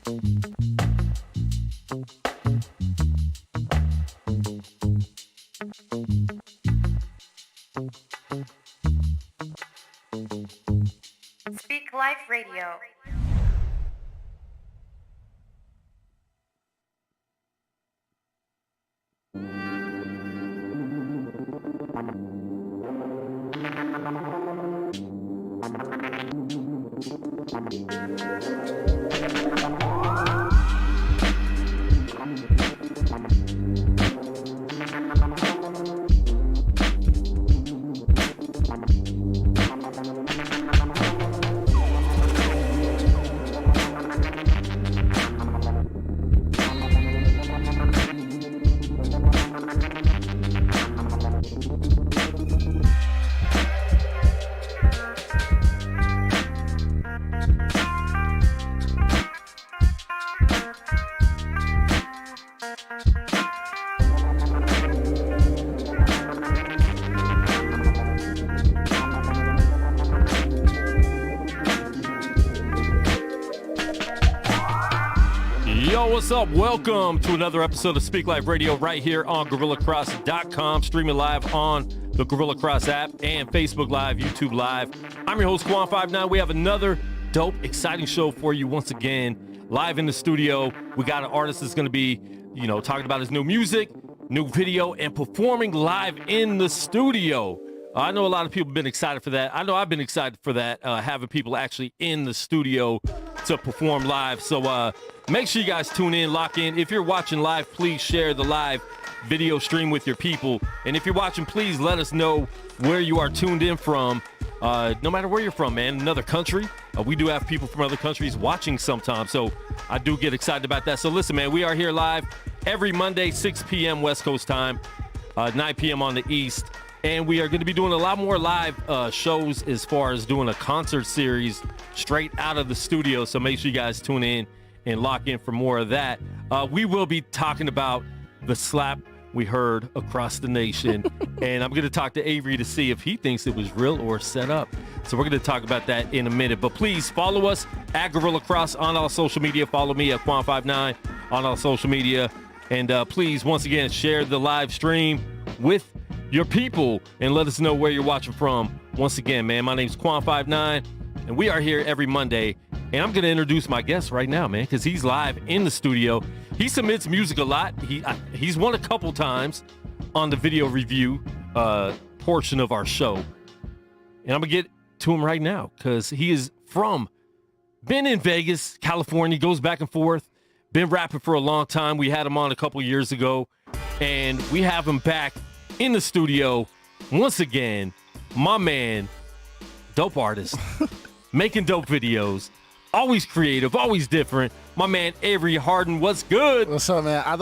Speak Life Radio. What's up? Welcome to another episode of Speak Life Radio right here on GorillaCross.com, streaming live on the Gorilla Cross app and Facebook Live, YouTube Live. I'm your host, Quan59. We have another dope, exciting show for you once again, live in the studio. We got an artist that's going to be, talking about his new music, new video, and performing live in the studio. I know a lot of people have been excited for that. I know I've been excited for that, having people actually in the studio to perform live. So make sure you guys tune in, lock in. If you're watching live, please share the live video stream with your people. And if you're watching, please let us know where you are tuned in from. No matter where you're from, man, another country. We do have people from other countries watching sometimes. So I do get excited about that. So listen, man, we are here live every Monday, 6 p.m. West Coast time, 9 p.m. on the East. And we are going to be doing a lot more live shows as far as doing a concert series straight out of the studio. So make sure you guys tune in and lock in for more of that. We will be talking about the slap we heard across the nation. And I'm going to talk to Avery to see if he thinks it was real or set up. So we're going to talk about that in a minute. But please follow us at Gorilla Cross on all social media. Follow me at Quan59 on all social media. And please, once again, share the live stream with your people and let us know where you're watching from. Once again, man, my name's Quan59 and we are here every Monday. And I'm going to introduce my guest right now, man, because he's live in the studio. He submits music a lot. He's won a couple times on the video review portion of our show. And I'm going to get to him right now because he is been in Vegas, California, goes back and forth, been rapping for a long time. We had him on a couple years ago, and we have him back in the studio once again. My man, dope artist, making dope videos, always creative, always different. My man Avery Harden, what's good? What's up, man? I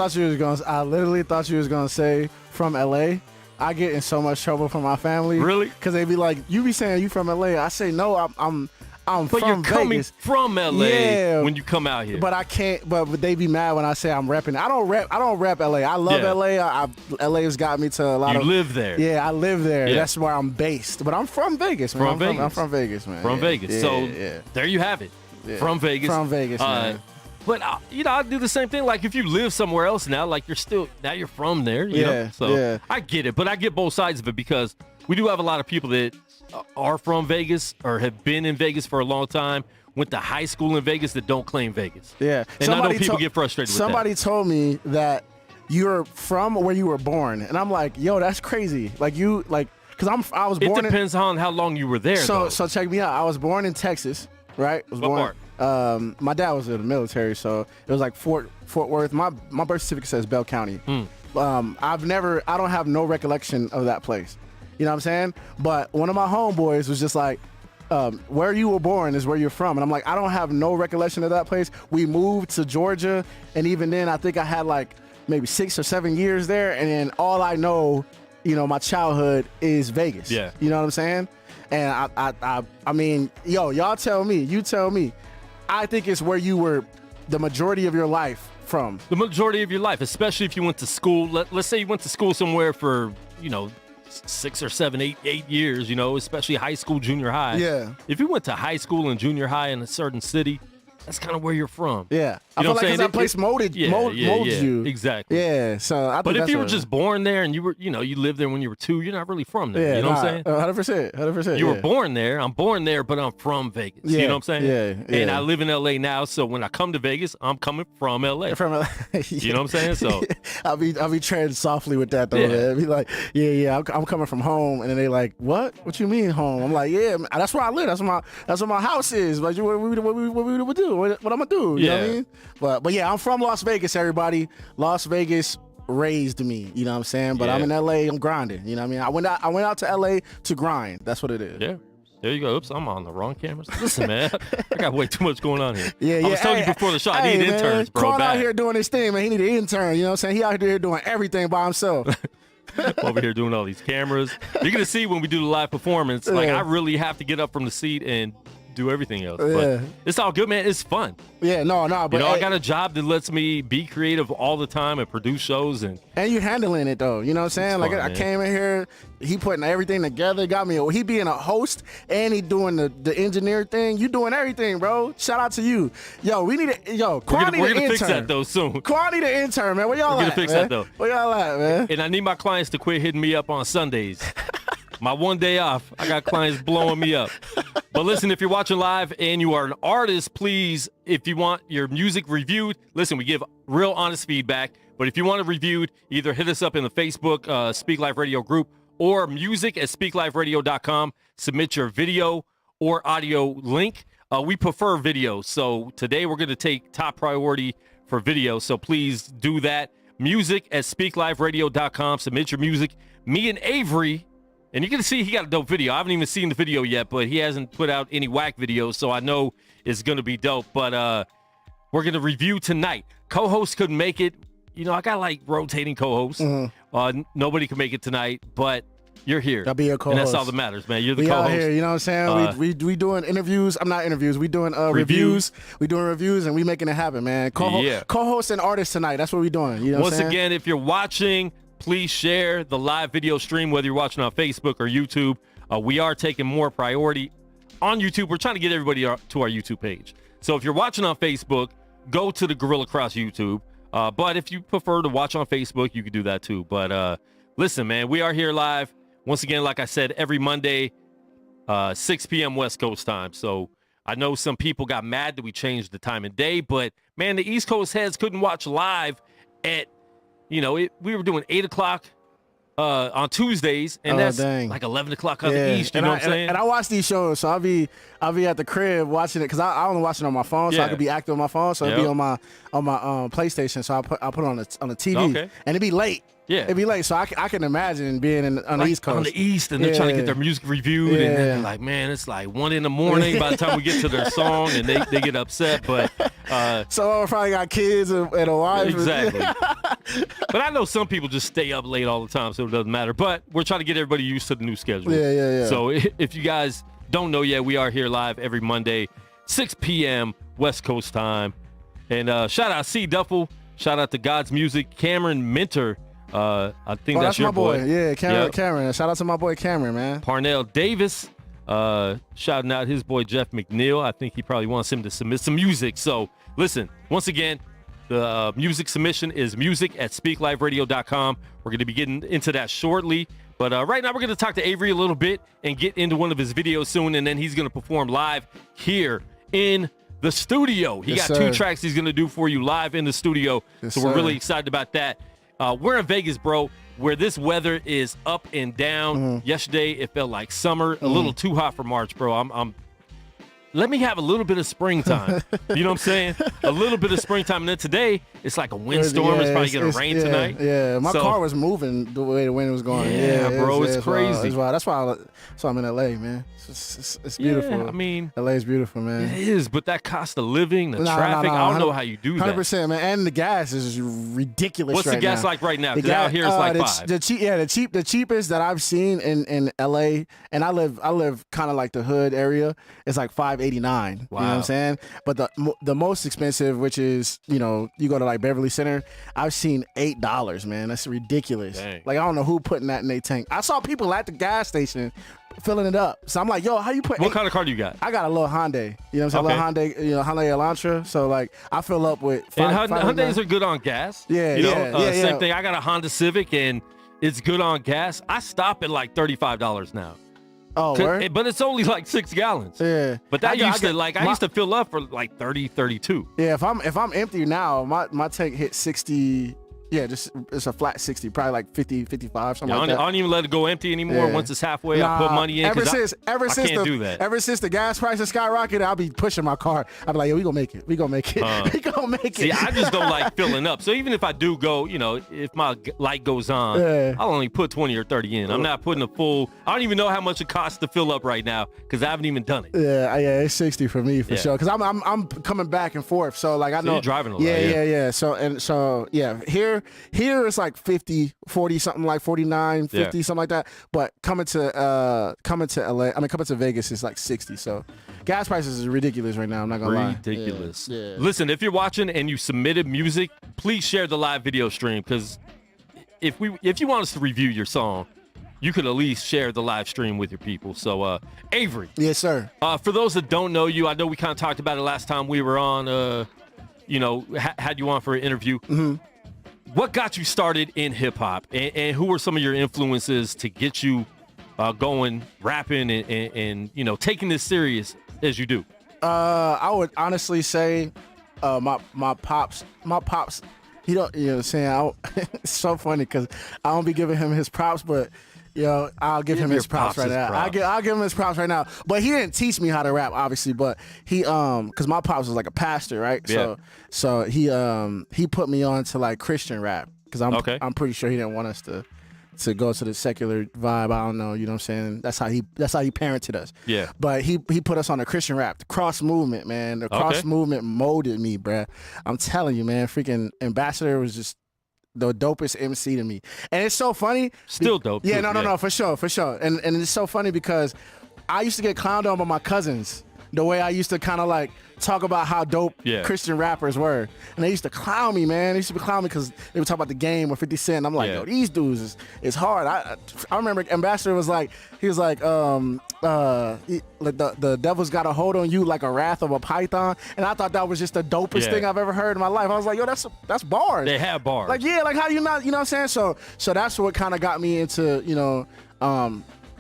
literally thought you was gonna say from LA. I get in so much trouble from my family. Really? Because they be like, you be saying you from LA. I say no, I'm but from you're coming Vegas. from LA when you come out here. But I can't. But they be mad when I say I'm repping. I don't rep LA. I love LA. LA has got me to a lot of. You live there. Yeah, I live there. Yeah. That's where I'm based. But I'm from Vegas, man. I'm from Vegas, man. From Vegas. Yeah, so yeah. there you have it. Yeah. From Vegas. From Vegas, man. But I do the same thing. Like if you live somewhere else now, like you're from there. You know? So I get it, but I get both sides of it because we do have a lot of people that are from Vegas or have been in Vegas for a long time, went to high school in Vegas that don't claim Vegas. Yeah. And I know people get frustrated with that. Somebody told me that you're from where you were born. And I'm like, yo, that's crazy. Like because I was born. It depends on how long you were there. So check me out. I was born in Texas, right? What part? My dad was in the military, so it was like Fort Worth. My birth certificate says Bell County. I don't have no recollection of that place. You know what I'm saying? But one of my homeboys was just like, where you were born is where you're from. And I'm like, I don't have no recollection of that place. We moved to Georgia, and even then, I think I had like maybe 6 or 7 years there. And then all I know, my childhood is Vegas. Yeah. You know what I'm saying? And I mean, y'all tell me. You tell me. I think it's where you were the majority of your life from. The majority of your life, especially if you went to school. Let's say you went to school somewhere for, 6 or 7, 8 years, especially high school, junior high. Yeah. If you went to high school and junior high in a certain city, that's kind of where you're from. Yeah, I You know feel what like I'm 'cause saying? that place molds you. Exactly. Yeah, so I think But if that's you were what- just born there and you were, you lived there when you were 2, you're not really from there. yeah, You know what I'm saying? 100%. You were born there. I'm born there, but I'm from Vegas. Yeah, You know what I'm saying? yeah. And I live in LA now, so when I come to Vegas, I'm coming from LA. From You know what I'm saying? So I'll be treading softly with that though, Yeah. man. Be like, yeah, I'm coming from home, and then they like, what? What you mean home? I'm like, yeah, man, that's where I live. That's where my house is. Like, what we would do? What I'm gonna do? You know what I Yeah. mean? But yeah, I'm from Las Vegas. Everybody, Las Vegas raised me. You know what I'm saying? But Yeah. I'm in LA. I'm grinding. You know what I mean? I went out to LA to grind. That's what it is. yeah. There you go. Oops, I'm on the wrong cameras. Listen, man, I got way too much going on here. Yeah, I was telling you before the show, I need interns, bro. Quan out Bad. here doing his thing, man. He need an intern. You know what I'm saying? He out here doing everything by himself. Over here doing all these cameras. You're gonna see when we do the live performance. Like Yeah. I really have to get up from the seat and do everything else. Yeah. But it's all good, man. It's fun. Yeah, no, but I got a job that lets me be creative all the time and produce shows and you handling it though. You know what I'm saying? It's Like fun, I man. came in here, he putting everything together, got me. He being a host and he doing the engineer thing. You doing everything, bro. Shout out to you. Yo, we need we're Quan need gonna an fix intern. that though soon. Quan need an intern, man. Where y'all We're at? gonna fix man? that, though. Where y'all at, man? And I need my clients to quit hitting me up on Sundays. My one day off, I got clients blowing me up. But listen, if you're watching live and you are an artist, please, if you want your music reviewed, listen, we give real honest feedback. But if you want it reviewed, either hit us up in the Facebook Speak Life Radio group or music@speakliferadio.com. Submit your video or audio link. We prefer video. So today we're going to take top priority for video. So please do that. Music@speakliferadio.com. Submit your music. Me and Avery. And you can see he got a dope video. I haven't even seen the video yet, but he hasn't put out any whack videos, so I know it's going to be dope. But we're going to review tonight. Co-host couldn't make it. I got like rotating co-hosts. Nobody can make it tonight, but you're here. I'll be your And co-host. that's all that matters, man. You're the We co-host. out here, you know what I'm saying? We doing interviews. I'm not interviews. We doing reviews. We doing reviews, and we making it happen, man. Co-host and artist tonight. That's what we doing. You know what I'm Once saying? again, if you're watching, please share the live video stream, whether you're watching on Facebook or YouTube. We are taking more priority on YouTube. We're trying to get everybody to our YouTube page. So if you're watching on Facebook, go to the Gorilla Cross YouTube. But if you prefer to watch on Facebook, you can do that too. But listen, man, we are here live. Once again, like I said, every Monday, 6 p.m. West Coast time. So I know some people got mad that we changed the time and day, but man, the East Coast heads couldn't watch live at we were doing 8 o'clock on Tuesdays, and that's dang. like 11 o'clock on the East. You know what I'm saying? And I watch these shows, so I'll be at the crib watching it because I only watch it on my phone, so Yeah. I could be active on my phone. So it'd be on my PlayStation. So I put it on the TV, Okay. and it'd be late. Yeah. It'd be late, so I can imagine being on the East Coast. On the East, and they're trying to get their music reviewed, and then they're Yeah. like, man, it's like 1 a.m. by the time we get to their song, and they get upset. But So I probably got kids and a wife. exactly. But I know some people just stay up late all the time, so it doesn't matter. But we're trying to get everybody used to the new schedule. Yeah. So if you guys don't know yet, we are here live every Monday, 6 p.m. West Coast time. And shout out C. Duffel. Shout out to God's Music. Cameron Minter. I think that's your my boy. Yeah, Yep. Cameron. Shout out to my boy Cameron, man. Parnell Davis. Shouting out his boy Jeff McNeil. I think he probably wants him to submit some music. So listen, once again, the music submission is music@speakliferadio.com. We're going to be getting into that shortly. But right now we're going to talk to Avery a little bit and get into one of his videos soon. And then he's going to perform live here in the studio. He Yes, got sir. 2 tracks he's going to do for you live in the studio. Yes, so we're sir. really excited about that. We're in Vegas, bro, where this weather is up and down. Mm-hmm. Yesterday, it felt like summer, a little too hot for March, bro. Let me have a little bit of springtime. You know what I'm saying? A little bit of springtime. And then today, it's like a windstorm. It's probably going to rain tonight. Yeah, my So- car was moving the way the wind was going. Yeah, bro, it's crazy. It's wild. That's why I'm in LA, man. It's beautiful. Yeah, I mean, LA is beautiful, man. it is, but that cost of living, the No, traffic, no, I don't know how you do that. 100%, man. And the gas is ridiculous. What's right the gas now. like right now? The Because out gas- here it's like $5. The cheapest that I've seen in LA, and I live kind of like the hood area. It's like $5.89. Wow. You know what I'm saying? But the most expensive, which is you go to like Beverly Center, I've seen $8, man. That's ridiculous. Dang. Like I don't know who putting that in their tank. I saw people at the gas station filling it up. So I'm like, yo, how you put? What kind of car do you got? I got a little Hyundai. You know what I'm saying? Okay. A little Hyundai, Hyundai Elantra. So like, I fill up with. And Hyundais are good on gas. Yeah, you know, yeah. Same thing. I got a Honda Civic, and it's good on gas. I stop at like $35 now. Oh, word? But it's only like 6 gallons. Yeah. But that I used to fill up for like 30, 32. Yeah, if I'm empty now, my tank hit 60. Yeah, just it's a flat 60, probably like 50, 55, something like that. I don't even let it go empty anymore. Yeah. Once it's halfway, I put money in. Ever since I can't do that. Ever since the gas prices skyrocketed, I'll be pushing my car. I'll be like, yo, we gonna make it. We gonna make it. We gonna make it. See, I just don't like filling up. So even if I do go, if my light goes on, I'll only put 20 or 30 in. I'm not putting a full. I don't even know how much it costs to fill up right now because I haven't even done it. Yeah, it's 60 for me for sure. Because I'm coming back and forth. So like I know you're driving a lot. Yeah. So here it's like 50, 40 something, like 49, 50 something like that. But coming to Vegas is like 60. So gas prices is ridiculous right now. I'm not gonna lie. Ridiculous. Yeah. Listen, if you're watching and you submitted music, please share the live video stream because if you want us to review your song, you could at least share the live stream with your people. So, Avery. Yes, sir. For those that don't know you, I know we kind of talked about it last time we were on. Had you on for an interview. Mm-hmm. What got you started in hip hop, and who were some of your influences to get you going, rapping, and taking this serious as you do? I would honestly say, my pops. He don't, you know what I'm saying? It's so funny because I don't be giving him his props, but. I'll give him his props right now. I'll give him his props right now. But he didn't teach me how to rap, obviously. But he, because my pops was like a pastor, right? Yeah. So he put me on to like Christian rap because I'm pretty sure he didn't want us to go to the secular vibe. I don't know, you know what I'm saying? That's how he parented us. Yeah. But he put us on the Christian rap, the cross movement, man. The cross movement molded me, bruh. I'm telling you, man. Freaking Ambassador was just the dopest MC to me. And it's so funny. Still dope. Yeah, no, for sure. And it's so funny because I used to get clowned on by my cousins the way I used to kind of like talk about how dope Christian rappers were. And they used to clown me, man. They used to clown me because they would talk about the Game or 50 Cent. I'm like, yo, these dudes is hard. I remember Ambassador was like, the devil's got a hold on you like a wrath of a python. And I thought that was just the dopest thing I've ever heard in my life. I was like, yo, that's bars. They have bars. Like, yeah, like how you not, you know what I'm saying? So that's what kind of got me into,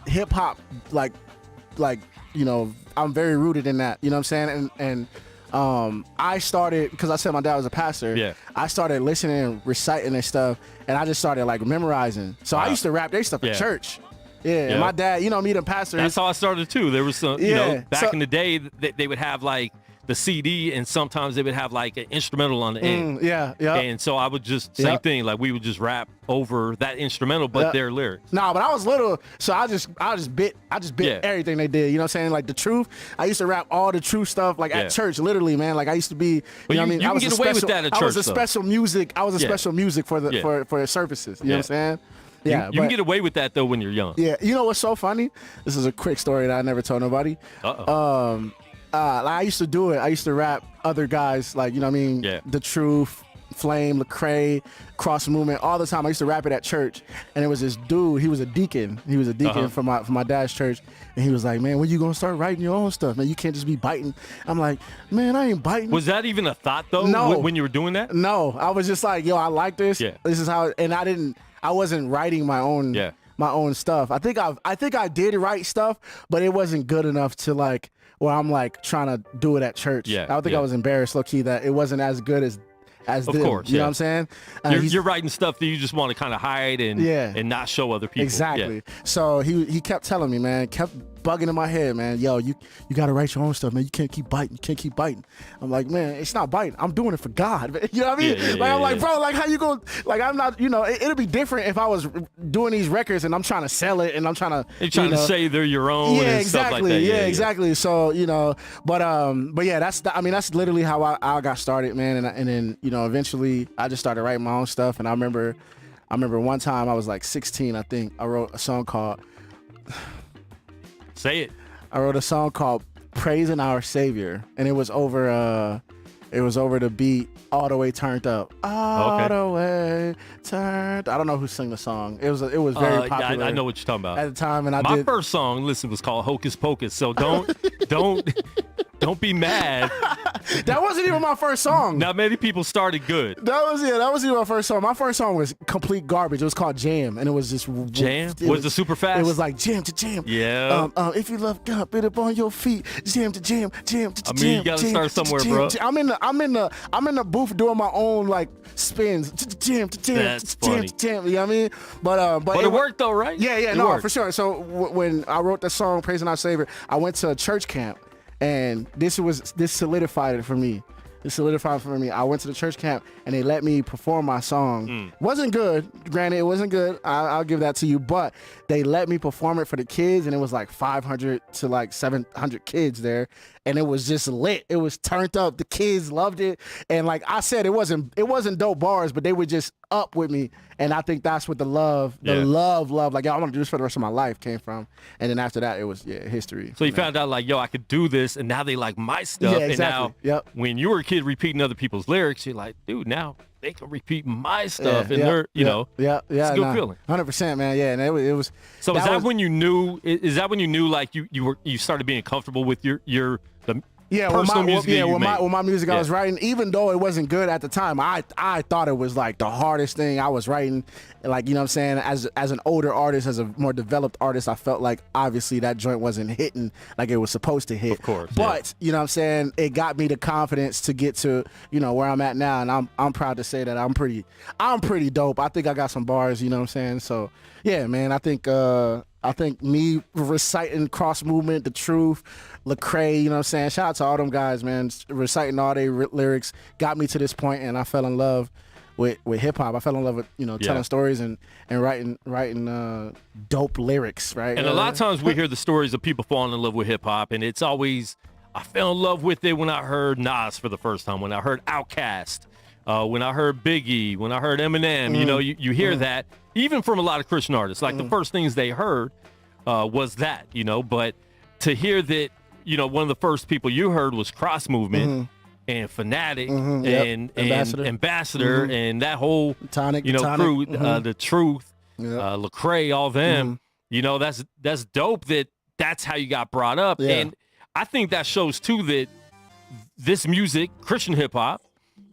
hip hop, like, I'm very rooted in that, you know what I'm saying? And I started, because I said my dad was a pastor, I started listening and reciting and stuff, and I just started like memorizing. So I used to rap their stuff at church. Yeah, and my dad, me the pastor. That's how I started too. There was some, back in the day, they would have like the CD, and sometimes they would have like an instrumental on the end. Yeah. And so I would just, same thing, like we would just rap over that instrumental, but their lyrics. Nah, but I was little, so I just bit everything they did. You know what I'm saying? Like the truth. I used to rap all the true stuff, like at church, literally, man. Like I used to be. But you can get away with that at church. I was a special music. I was a special music for the for the services. You know what I'm saying? Yeah, you can get away with that though when you're young. Yeah, you know what's so funny? This is a quick story that I never told nobody. Like I used to do it. I used to rap other guys, like, you know what I mean? Yeah. The Truth, Flame, Lecrae, Cross Movement, all the time. I used to rap it at church. And it was this dude, he was a deacon. He was a deacon for my dad's church. And he was like, man, when you gonna start writing your own stuff, man? You can't just be biting. I'm like, man, I ain't biting. Was that even a thought though? No. When you were doing that? No, I was just like, yo, I like this. Yeah. This is how, and I wasn't writing my own my own stuff. I think I did write stuff, but it wasn't good enough to like where I'm like trying to do it at church. Yeah, I think I was embarrassed, low key, that it wasn't as good as of them. Course, you know what I'm saying? You're writing stuff that you just want to kind of hide and not show other people. Exactly. So he kept telling me, man, kept bugging in my head, man. Yo, you got to write your own stuff, man. You can't keep biting. You can't keep biting. I'm like, man, it's not biting. I'm doing it for God. You know what I mean? I'm like, bro, like how you going? Like I'm not. It'll be different if I was doing these records and I'm trying to sell it and I'm trying to. You're trying to say they're your own. Yeah, and exactly. Stuff like that. Yeah, exactly. So but yeah, that's literally how I got started, man. And then eventually I just started writing my own stuff. And I remember one time I was like 16, I think. I wrote a song called. Say it. I wrote a song called "Praising Our Savior," and it was over It was over the beat, all the way turned up. All the way turned. I don't know who sang the song. It was very popular. I know what you're talking about at the time, and my first song, listen, was called Hocus Pocus. So don't be mad. That wasn't even my first song. Not many people started good. That wasn't even my first song. My first song was complete garbage. It was called Jam, and it was just Jam. Was it super fast? It was like jam to jam. Yeah. If you love God, put it on your feet. Jam to jam, jam to jam. I mean, you gotta start somewhere, bro. I'm in the booth doing my own like spins. Jam to jam. That's funny. Jam. You know what I mean? But it worked though, right? Yeah, no, for sure. So when I wrote the song "Praising Our Savior," I went to a church camp. And this solidified it for me. I went to the church camp and they let me perform my song. Wasn't good, granted, it wasn't good. I'll give that to you. But they let me perform it for the kids, and it was like 500 to like 700 kids there, and it was just lit. It was turned up. The kids loved it, and like I said, it wasn't dope bars, but they were just up with me. And I think that's what the love, like, yo, I want to do this for the rest of my life came from. And then after that, it was history. So you found out like, yo, I could do this, and now they like my stuff. Yeah, exactly. And now, when you were a kid repeating other people's lyrics, you're like, dude, now they can repeat my stuff, and they're, it's a good feeling. 100%, man. Yeah, and it was. So is that when you knew? Is that when you knew like you started being comfortable with the personal music with my music I was writing, even though it wasn't good at the time, I thought it was like the hardest thing I was writing. Like, you know what I'm saying? As an older artist, as a more developed artist, I felt like obviously that joint wasn't hitting like it was supposed to hit. Of course. But, you know what I'm saying? It got me the confidence to get to, where I'm at now. And I'm proud to say that I'm pretty dope. I think I got some bars, you know what I'm saying? So, yeah, man, I think me reciting Cross Movement, The Truth, Lecrae, you know what I'm saying? Shout out to all them guys, man. Reciting all their lyrics got me to this point, and I fell in love with hip hop. I fell in love with, telling stories and writing dope lyrics, right? And a lot of times we hear the stories of people falling in love with hip hop, and it's always, I fell in love with it when I heard Nas for the first time, when I heard Outkast, when I heard Biggie, when I heard Eminem. You hear that even from a lot of Christian artists. Like the first things they heard was that, but to hear that, one of the first people you heard was Cross Movement and Fanatic and Ambassador and that whole Tonic, crew, The Truth, Lecrae, all them. That's dope that's how you got brought up. And I think that shows too that this music, Christian hip hop,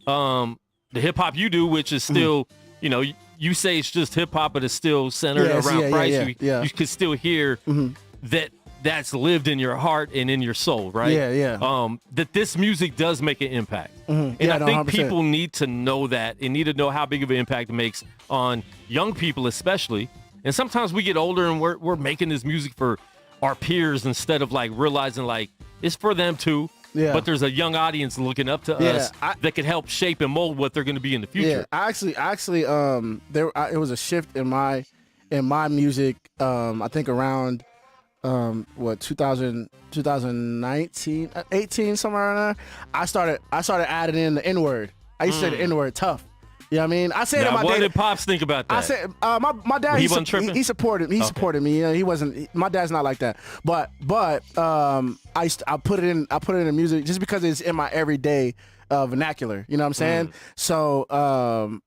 the hip hop you do, which is still, you say it's just hip hop, but it's still centered around Christ. You can still hear that's lived in your heart and in your soul, right? That this music does make an impact. And I think 100%. People need to know that and need to know how big of an impact it makes on young people especially. And sometimes we get older and we're making this music for our peers instead of like realizing like it's for them too. But there's a young audience looking up to us that can help shape and mold what they're going to be in the future. Actually, it was a shift in my music. I think around 2019, 18, somewhere around there. I started adding in the N-word. I used to say the N-word tough. You know what I mean? I said what did Pops think about that? I said my dad. He wasn't tripping. He supported me. He supported me. He wasn't. My dad's not like that. But I put it in. I put it in the music just because it's in my everyday vernacular. You know what I'm saying? So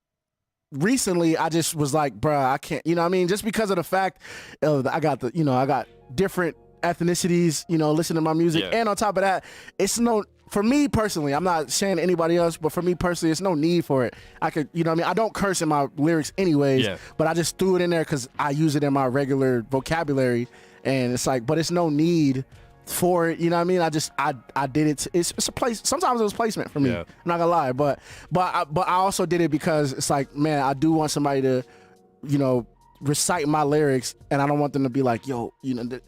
recently I just was like, bruh, I can't. You know what I mean? Just because of the fact I got different ethnicities. Listen to my music, and on top of that, it's no. For me personally, I'm not saying to anybody else, but for me personally, it's no need for it. I could, I don't curse in my lyrics anyways, but I just threw it in there because I use it in my regular vocabulary, and it's like, but it's no need for it. You know what I mean? I did it. It's a place. Sometimes it was placement for me. I'm not gonna lie, but I also did it because it's like, man, I do want somebody to, recite my lyrics, and I don't want them to be like, yo, they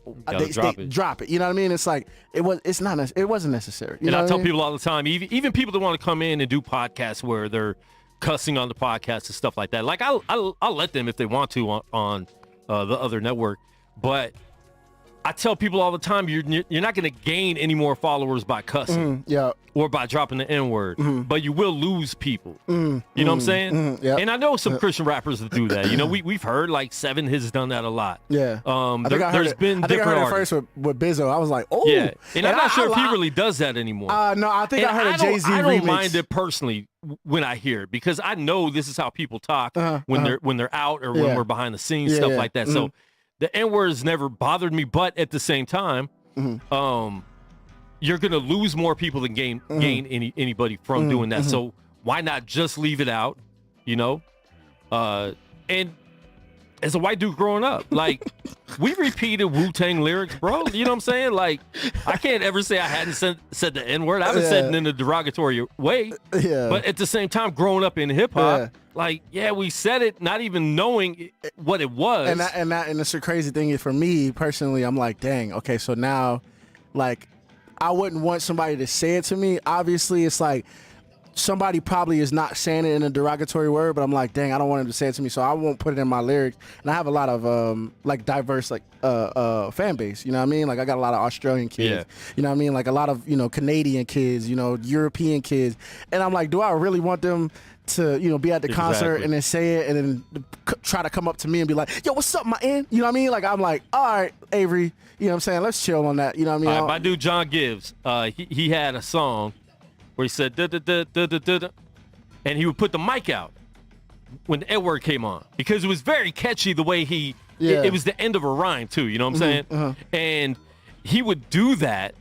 drop it. You know what I mean? It's like it wasn't necessary. And I tell people all the time, even people that want to come in and do podcasts where they're cussing on the podcast and stuff like that. Like I'll let them if they want to on the other network, but I tell people all the time, you're not going to gain any more followers by cussing or by dropping the N-word, but you will lose people. You know what I'm saying? And I know some Christian rappers that do that. You know, we've heard like Seven has done that a lot. Yeah. I think I heard it first with Bizzo. I was like, oh. Yeah. And I'm not sure if he really does that anymore. No, I think I heard a Jay-Z remix. I don't mind it personally when I hear it because I know this is how people talk when they're out or when we're behind the scenes, stuff like that. So the N-word has never bothered me, but at the same time, you're going to lose more people than gain anybody from doing that. So why not just leave it out, you know? And as a white dude growing up, like, we repeated Wu-Tang lyrics, bro. You know what I'm saying? Like, I can't ever say I hadn't said the N-word. I haven't said it in a derogatory way. Yeah. But at the same time, growing up in hip-hop, we said it not even knowing what it was. And it's a crazy thing for me personally. I'm like, dang, okay, so now, like, I wouldn't want somebody to say it to me. Obviously, it's like somebody probably is not saying it in a derogatory word, but I'm like, dang, I don't want him to say it to me, so I won't put it in my lyrics. And I have a lot of like diverse fan base, you know what I mean? Like, I got a lot of Australian kids, you know what I mean? Like a lot of, you know, Canadian kids, you know, European kids. And I'm like, do I really want them to, you know, be at the concert and then say it and then try to come up to me and be like, yo, what's up, my N? You know what I mean? Like, I'm like, all right, Avery, you know what I'm saying? Let's chill on that, you know what I mean? All right, my dude John Gibbs, he had a song where he said, da, da, da, da, da, da, da, and he would put the mic out when the N-word came on because it was very catchy the way it was the end of a rhyme too, you know what I'm saying? And he would do that,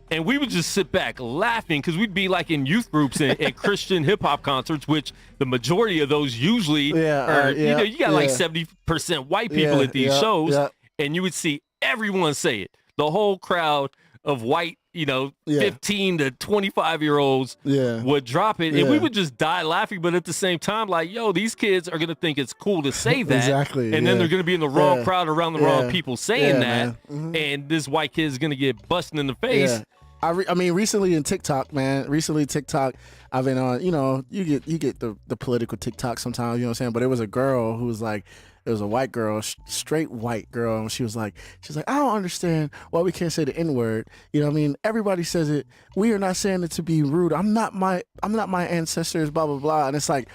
and we would just sit back laughing because we'd be like in youth groups and Christian hip-hop concerts, which the majority of those usually are, you know, you got like 70% white people at these shows, and you would see everyone say it. The whole crowd of white, you know, 15 to 25-year-olds would drop it, and we would just die laughing. But at the same time, like, yo, these kids are going to think it's cool to say that. And then they're going to be in the wrong crowd around the wrong people saying that, and this white kid is going to get busted in the face. I mean, recently in TikTok, man, I've been on, you know, you get the political TikTok sometimes, you know what I'm saying? But it was a girl who was like, it was a white girl, straight white girl, and she was like, I don't understand why we can't say the N-word. You know what I mean? Everybody says it. We are not saying it to be rude. I'm not my ancestors, blah blah blah. And it's like,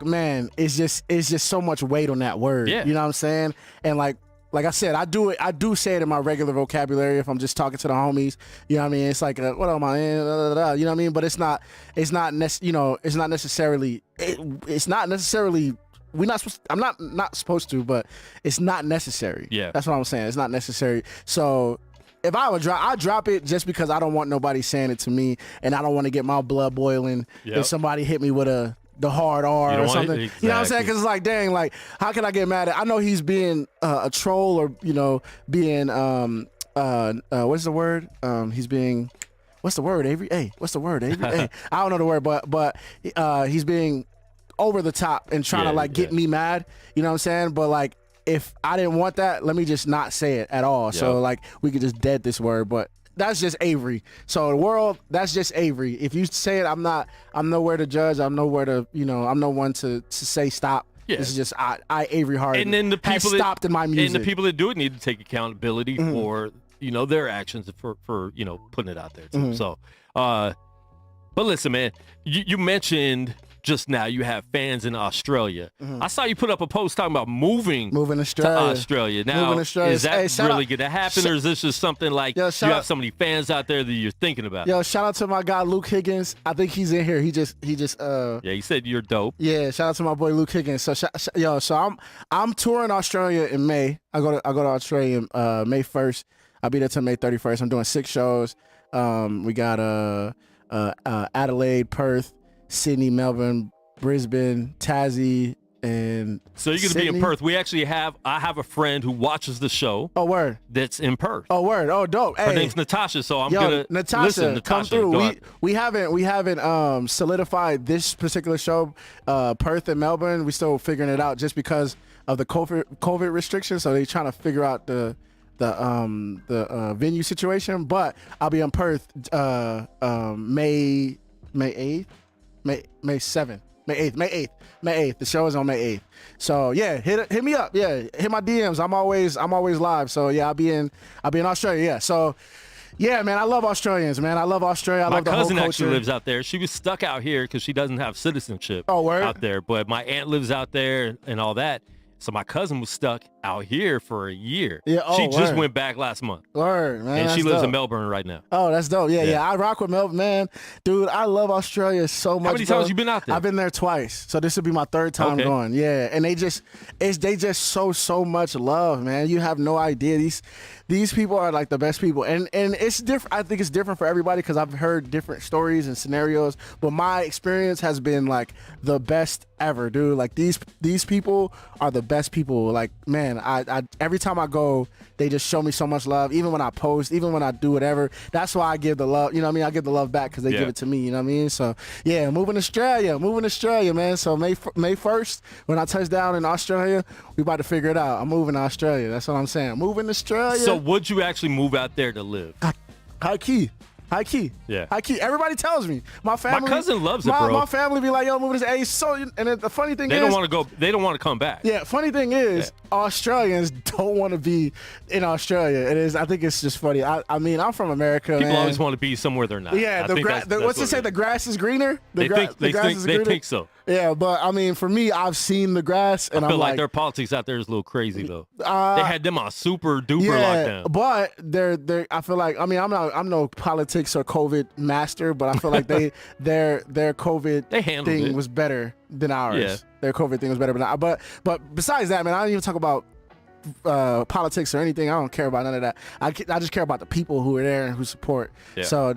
man, it's just so much weight on that word. Yeah. You know what I'm saying? And like I said, I do say it in my regular vocabulary if I'm just talking to the homies. You know what I mean? It's like, what am I in? Da, da, da, you know what I mean? But it's not necessarily. I'm not supposed to, but it's not necessary. Yeah, that's what I'm saying. It's not necessary. So if I would I drop it just because I don't want nobody saying it to me, and I don't want to get my blood boiling if somebody hit me with the hard R or something. Exactly. You know what I'm saying? Because it's like, dang, like, how can I get mad at? I know he's being a troll or, you know, being what's the word? He's being, what's the word, Avery? Hey, what's the word, Avery? Hey, I don't know the word, but he's being over the top and trying to get me mad, you know what I'm saying? But like, if I didn't want that, let me just not say it at all. So like, we could just dead this word, but that's just Avery. So the world, that's just Avery. If you say it, I'm nowhere to judge. I'm nowhere to, you know, I'm no one to say stop. Yeah. This is just I Avery Harden. And then the people stopped in my music. And the people that do it need to take accountability for, you know, their actions for you know, putting it out there too. So but listen, man, you mentioned just now you have fans in Australia. I saw you put up a post talking about moving to Australia. Now, is that really going to happen, or is this just something like you have so many fans out there that you're thinking about? Yo, shout out to my guy Luke Higgins. I think he's in here. He just yeah, he said you're dope. Yeah, shout out to my boy Luke Higgins. So I'm touring Australia in May. I go to Australia May 1st. I'll be there till May 31st. I'm doing 6 shows. We got Adelaide, Perth, Sydney, Melbourne, Brisbane, Tassie, and so you're gonna be in Perth. I have a friend who watches the show. Oh, word. That's in Perth. Oh, word. Oh, dope. Her name's Natasha, so I'm gonna listen. Natasha, come through. We haven't solidified this particular show. Perth and Melbourne, we still figuring it out just because of the COVID restrictions. So they're trying to figure out the venue situation. But I'll be in Perth May 8th. May 7th. May 8th. The show is on May 8th. So yeah, hit me up. Yeah, hit my DMs. I'm always live. So yeah, I'll be in Australia. Yeah. So yeah, man, I love Australians, man. I love Australia. I love the whole culture. My cousin actually lives out there. She was stuck out here because she doesn't have citizenship word? out there. But my aunt lives out there and all that. So my cousin was stuck out here for a year. Yeah, she just went back last month. Word, man. And she lives in Melbourne right now. Oh, that's dope. Yeah. I rock with Melbourne, man. Dude, I love Australia so much. How many times you been out there? I've been there twice. So this will be my third time going. Yeah. And they just show so much love, man. You have no idea. These people are like the best people. And it's different. I think it's different for everybody because I've heard different stories and scenarios. But my experience has been like the best ever, dude. Like these people are the best people. Like, man, I every time I go, they just show me so much love. Even when I post, even when I do whatever, that's why I give the love. You know what I mean? I give the love back because they give it to me. You know what I mean? So yeah, moving to Australia, man. So May 1st, when I touch down in Australia, we about to figure it out. I'm moving to Australia. That's what I'm saying. Moving to Australia. So would you actually move out there to live? High key. Yeah. High key. Everybody tells me. My family. My cousin loves it, bro. My family be like, yo, moving to Ace. So, and the funny thing they don't want to go. They don't want to come back. Yeah. Funny thing is, Australians don't want to be in Australia. It is. I think it's just funny. I mean, I'm from America. People always want to be somewhere they're not. Yeah. What's it say? The grass is greener. They think so. Yeah, but I mean, for me, I've seen the grass, and I feel I'm like their politics out there is a little crazy though. They had them on super duper lockdown. But they're. I feel like, I mean, I'm no politics or COVID master, but I feel like their COVID thing was better than ours. Yeah. Their COVID thing was better than ours. But besides that, man, I don't even talk about politics or anything. I don't care about none of that. I just care about the people who are there and who support. Yeah. So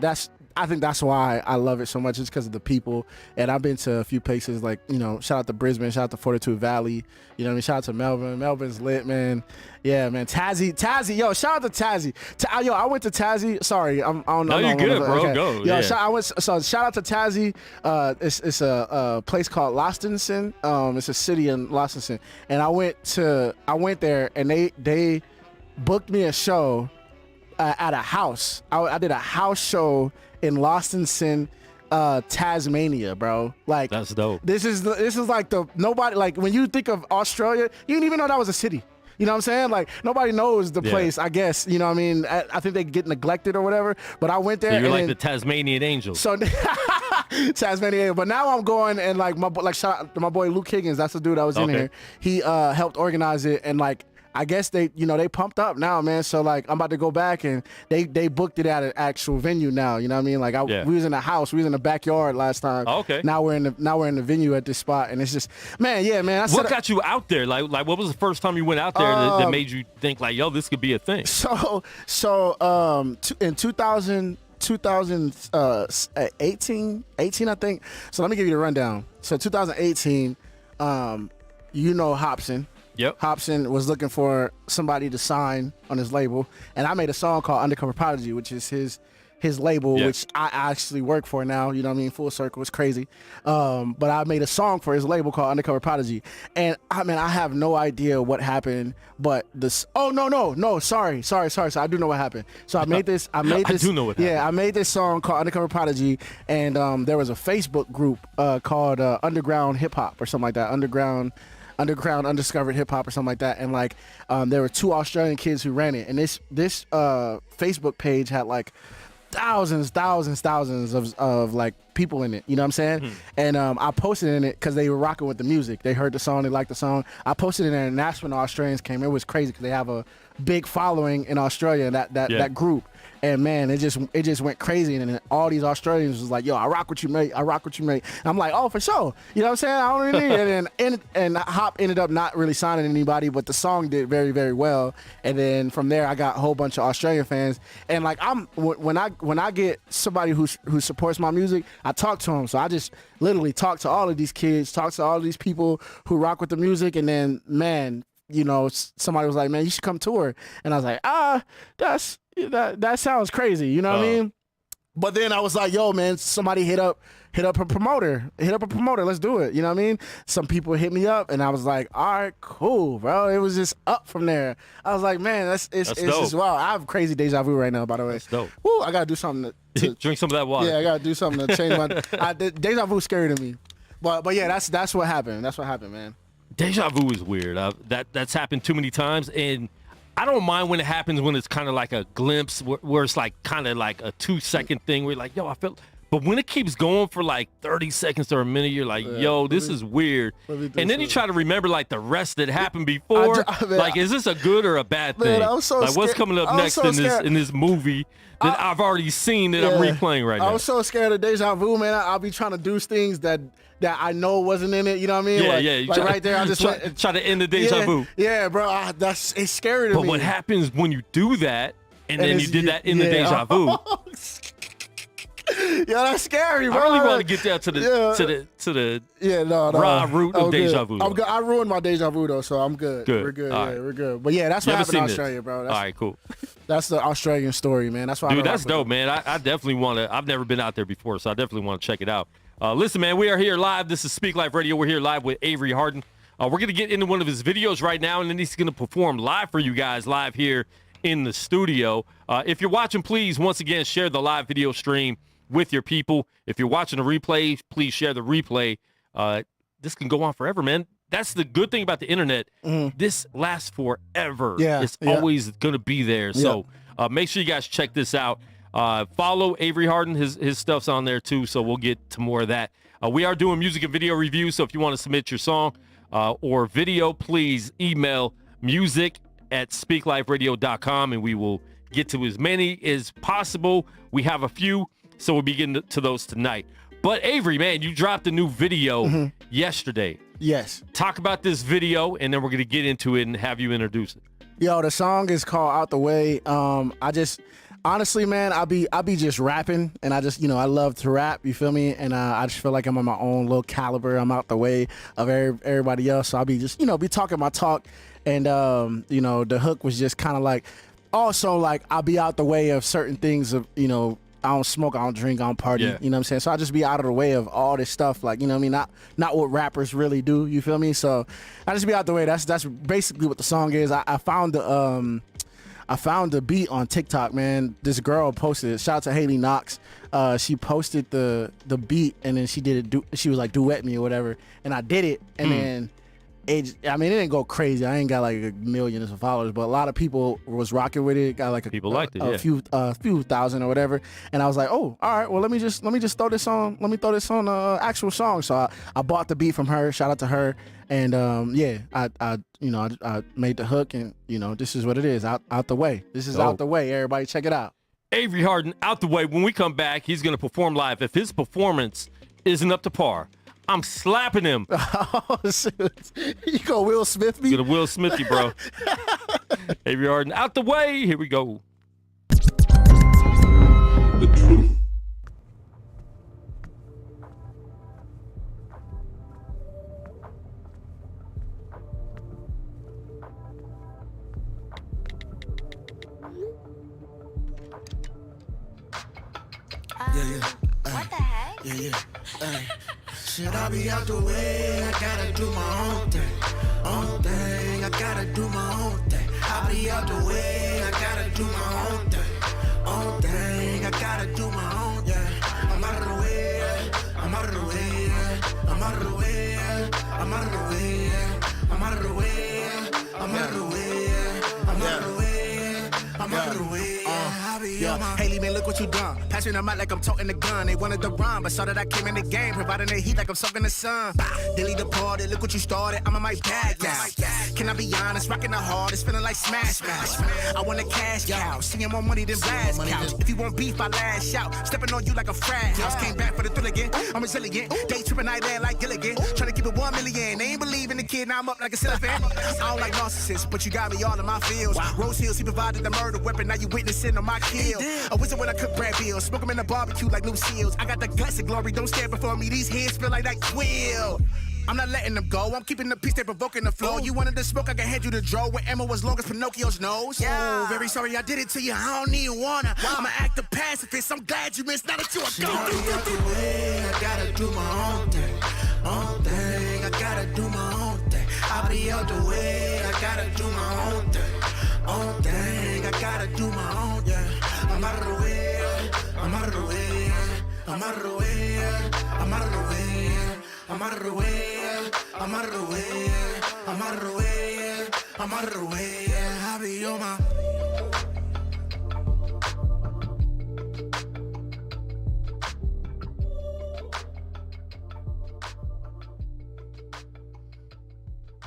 I think that's why I love it so much. It's because of the people. And I've been to a few places like, you know, shout out to Brisbane, shout out to Fortitude Valley. You know what I mean? Shout out to Melbourne. Melbourne's lit, man. Yeah, man. Tassie. Yo, shout out to Tassie. Yo, I went to Tassie. Sorry, I don't know. No, you're good, bro. Okay. Go. Yo, shout out to Tassie. It's a place called Launceston. It's a city in Launceston. And I went there and they booked me a show at a house. I did a house show in Launceston, Tasmania, bro. Like, that's dope. This is like nobody, like when you think of Australia, you didn't even know that was a city. You know what I'm saying? Like, nobody knows the place, I guess. You know what I mean? I think they get neglected or whatever. But I went there. So you're like the Tasmanian Angels. So Tasmania. But now I'm going and shout out to my boy Luke Higgins. That's the dude that was in here. He helped organize it, and like, I guess they pumped up now, man. So like, I'm about to go back and they booked it at an actual venue now. You know what I mean? Like we was in the house, we was in the backyard last time. Oh, okay. Now we're in the venue at this spot, and it's just, man, yeah, man. What got you out there? Like what was the first time you went out there that made you think like, yo, this could be a thing? So in 2018, I think. So let me give you the rundown. So 2018, you know Hobson. Yep. Hobson was looking for somebody to sign on his label, and I made a song called Undercover Prodigy, which is his label, which I actually work for now. You know what I mean? Full circle. It's crazy. But I made a song for his label called Undercover Prodigy, and I have no idea what happened, but this. Oh no! Sorry. So I do know what happened. So I made this. I do know what happened. Yeah, I made this song called Undercover Prodigy, and there was a Facebook group called Underground Hip Hop or something like that. Underground Undiscovered Hip Hop or something like that, and like there were two Australian kids who ran it, and this Facebook page had like thousands of like people in it, you know what I'm saying? And I posted in it because they were rocking with the music. They heard the song, they liked the song. I posted in there, and that's when the Australians came. It was crazy because they have a big following in Australia, that group. And man, it just went crazy, and then all these Australians was like, "Yo, I rock with you, mate. I rock with you, mate." And I'm like, "Oh, for sure." You know what I'm saying? I don't really need it. And Hop ended up not really signing anybody, but the song did very, very well. And then from there, I got a whole bunch of Australian fans. And like, when I get somebody who supports my music, I talk to them. So I just literally talk to all of these kids, talk to all of these people who rock with the music, and then man, you know, somebody was like, "Man, you should come tour." And I was like, that sounds crazy, you know what I mean? But then I was like, yo, man, somebody hit up a promoter. Let's do it. You know what I mean? Some people hit me up, and I was like, all right, cool, bro. It was just up from there. I was like, man, it's just wow. I have crazy deja vu right now, by the way. That's dope. Woo, I gotta do something to drink some of that water. Yeah, I gotta do something to change my. Deja vu scary to me. But yeah, that's what happened. That's what happened, man. Deja vu is weird. That's happened too many times, and I don't mind when it happens when it's kind of like a glimpse where it's like kind of like a 2-second thing where you're like, yo, I felt. But when it keeps going for like 30 seconds or a minute, you're like, yo, this is weird. And then you try to remember like the rest that happened before. Like, is this a good or a bad thing? I'm so like, what's coming up next in this movie that I've already seen that I'm replaying right now? I was so scared of deja vu, man. I'll be trying to do things that I know wasn't in it. You know what I mean? Like right there, I just try to end the deja vu. Yeah, bro. It's scary to me. But what happens when you do that and then you did that in the deja vu? Yo, that's scary, bro. I really want to get down to the raw root of deja vu. I'm good. I ruined my deja vu though, so I'm good. We're good. We're good. But yeah, that's what happened in Australia, bro. All right, cool. That's the Australian story, man. That's why. Dude, that's dope, man. I definitely want to. I've never been out there before, so I definitely want to check it out. Listen, man, we are here live. This is Speak Life Radio. We're here live with Avery Harden. We're going to get into one of his videos right now, and then he's going to perform live for you guys live here in the studio. If you're watching, please, once again, share the live video stream with your people. If you're watching a replay, please share the replay. This can go on forever, man. That's the good thing about the internet. This lasts forever. It's always going to be there. So make sure you guys check this out. Follow Avery Harden. His stuff's on there too, so we'll get to more of that. We are doing music and video reviews, so if you want to submit your song or video, please email music@speakliferadio.com, and we will get to as many as possible. We have a few, so we'll be getting to those tonight. But Avery, man, you dropped a new video yesterday. Yes. Talk about this video, and then we're going to get into it and have you introduce it. Yo, the song is called Out the Way. Honestly, man, I'll be just rapping, and I love to rap, you feel me? And I just feel like I'm on my own little caliber. I'm out the way of everybody else, so I'll be just, be talking my talk. And, the hook was just kind of like, also like I'll be out the way of certain things of, I don't smoke, I don't drink, I don't party, you know what I'm saying? So I just be out of the way of all this stuff, like, you know what I mean? Not what rappers really do, you feel me? So I just be out the way. That's basically what the song is. I found the beat on TikTok, man. This girl posted it. Shout out to Haley Knox. She posted the beat, and then she did it. She was like, duet me or whatever, and I did it, and then it didn't go crazy. I ain't got like a million of followers, but a lot of people was rocking with it. Got like a few thousand or whatever, and I was like, oh, all right, well let me just throw this on. Let me throw this on actual song. So I bought the beat from her. Shout out to her. And I made the hook, and this is what it is. Out the way. This is Out the Way. Everybody check it out. Avery Harden, Out the Way. When we come back, he's going to perform live. If his performance isn't up to par, I'm slapping him. Oh, shoot. You go Will Smith me? You're gonna Will Smith you, bro. Avery Harden, Out the Way. Here we go. The truth. What the heck? Should I be out the way? I gotta do my own thing. I gotta do my own thing. I'll be out the way. I gotta do my own thing. I gotta do my own. I'm out of the way. I'm out of the way. I'm out of the way. I'm out of the way. I'm out of the way. I'm out of the way. I'm out of the way. I'm out of the way. Haley, man, look what you done. Passing them out like I'm toting the gun. They wanted to run, but saw that I came in the game, providing the heat like I'm soaking the sun. Delete the party, look what you started. I'm on my bag now. Can I be honest? Rocking the hardest, feeling like smash. I want a cash cow, seeing more money than Brad's couch. If you want beef, I last shout. Stepping on you like a frat house. Came back for the thrill again. I'm resilient. Day tripping, I there like Gilligan. Trying to keep it 1 million. They ain't believe in the kid, now I'm up like a cellophane. I don't like narcissists, but you got me all in my feels. Rose Hills, he provided the murder weapon. Now you witnessing on my kill. A wizard when I cook bread bills. Smoke them in the barbecue like Lucille's. I got the guts of glory, don't stand before me. These heads feel like that quill. I'm not letting them go. I'm keeping the peace, they provoking the flow. You wanted to smoke, I can hand you the draw. Where Emma was long as Pinocchio's nose. Oh, very sorry I did it to you. I don't even wanna. I'ma act a pacifist. I'm glad you missed. Now that you are gone. Out the way, I gotta do my own thing. I gotta do my own thing. I'll be out the way. I gotta do my own thing. I gotta do my own. I'm out of the way. I'm out of the way. I'm out of the way. I'm out of the way. I'm I'm out of the way, I'm out of the way, I'm out of the way, I'm out of the way, I be on my.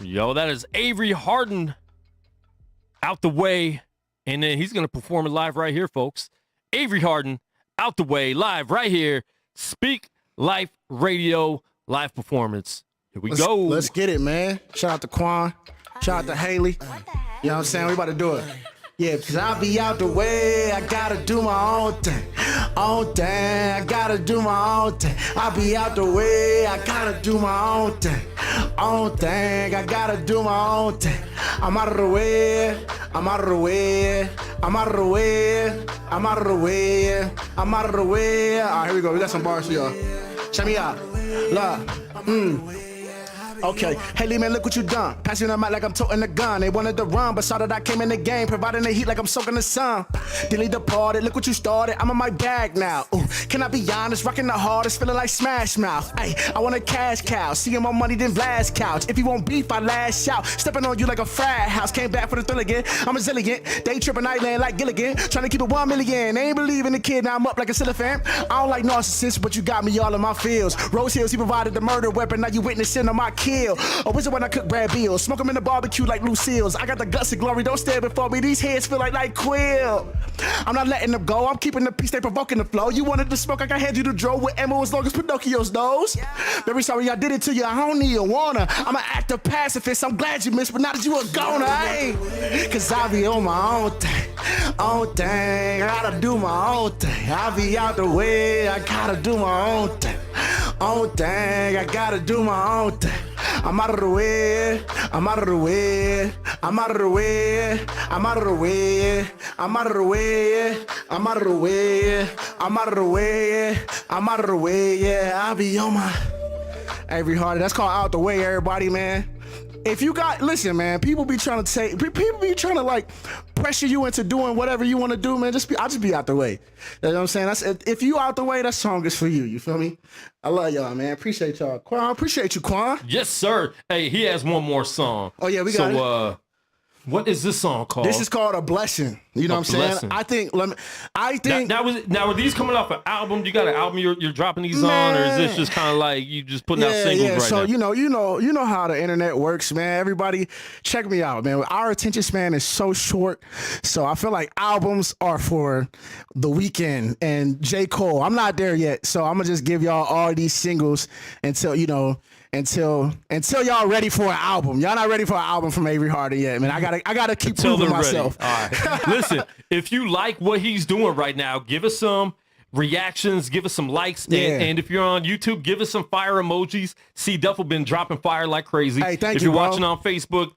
Yo, that is Avery Harden, Out the Way, and then he's going to perform it live right here, folks. Avery Harden, Out the Way, live right here. Speak Life Radio live performance. Here we go. Let's get it, man. Shout out to Quan. Shout out to Haley. You know what I'm saying? We about to do it. Yeah, because I be out the way. I got to do my own thing. Own thing. I got to do my own thing. I be out the way. I got to do my own thing. Own thing. I got to do my own thing. I'm out of the way. I'm out of the way. I'm out of the way. I'm out of the way. I'm out of the way. All right, here we go. We got some bars for y'all. Check me out. Look. Okay, Haley, man, look what you done. Passing them out like I'm toting a gun. They wanted to run, but saw that I came in the game, providing the heat like I'm soaking the sun. Dilly departed, look what you started. I'm on my bag now. Ooh, can I be honest? Rocking the hardest, feeling like Smash Mouth. Ay, I want a cash cow, seeing more money than Vlad's couch. If you want beef, I lash out. Stepping on you like a frat house. Came back for the thrill again. I'm resilient. They tripping island like Gilligan. Trying to keep it 1 million. They ain't believe in the kid, now I'm up like a cellophane. I don't like narcissists, but you got me all in my fields. Rose Hills, he provided the murder weapon. Now you witnessing on my kill. A wizard when I cook Brad Bills. Smoke them in the barbecue like Lucille's. I got the guts of glory, don't stand before me. These heads feel like Quill. I'm not letting them go. I'm keeping the peace, they provoking the flow. You wanted to smoke, I can hand you the draw with ammo as long as Pinocchio's nose. Very sorry I did it to you, I don't need a wanna. I'm an active pacifist, I'm glad you missed, but not that you a goner, eh? Cause I be on my own thing. Own thing, I gotta do my own thing. I be out the way, I gotta do my own thing. Own thing, I gotta do my own thing. I'm out of the way, I'm out of the way, I'm out of the way, I'm out of the way, I'm out of the way, I'm out of the way, I'm out of the way, I'm out of the way, yeah, I be on my Avery Harden. That's called Out the Way, everybody, man. If you got, listen, man, people be trying to like pressure you into doing whatever you want to do, man. I'll just be out the way. You know what I'm saying? If you out the way, that song is for you. You feel me? I love y'all, man. Appreciate y'all. Quan, appreciate you, Quan. Yes, sir. Hey, he has one more song. Oh, yeah, we got it. What is this song called? This is called A Blessing. You know what I'm saying? I think now are these coming off an album? You got an album you're dropping these on, or is this just kind of like you just putting out singles right now? So you know how the internet works, man. Everybody, check me out, man. Our attention span is so short, so I feel like albums are for The Weeknd and J. Cole. I'm not there yet, so I'm gonna just give y'all all these singles until y'all ready for an album. Y'all not ready for an album from Avery Harden yet, man. I gotta keep proving myself. All right. Listen, if you like what he's doing right now, give us some reactions, give us some likes, and if you're on YouTube, give us some fire emojis. C. Duffel been dropping fire like crazy. Hey, thank if you, you're bro. watching on Facebook,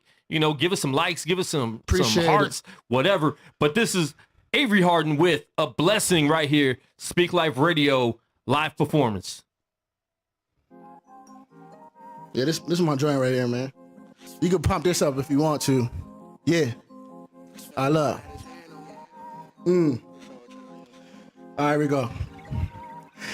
give us some likes, give us some hearts, whatever. But this is Avery Harden with A Blessing right here. Speak Life Radio live performance. Yeah, this is my joint right here, man. You can pump this up if you want to. Yeah. I love. All right, here we go.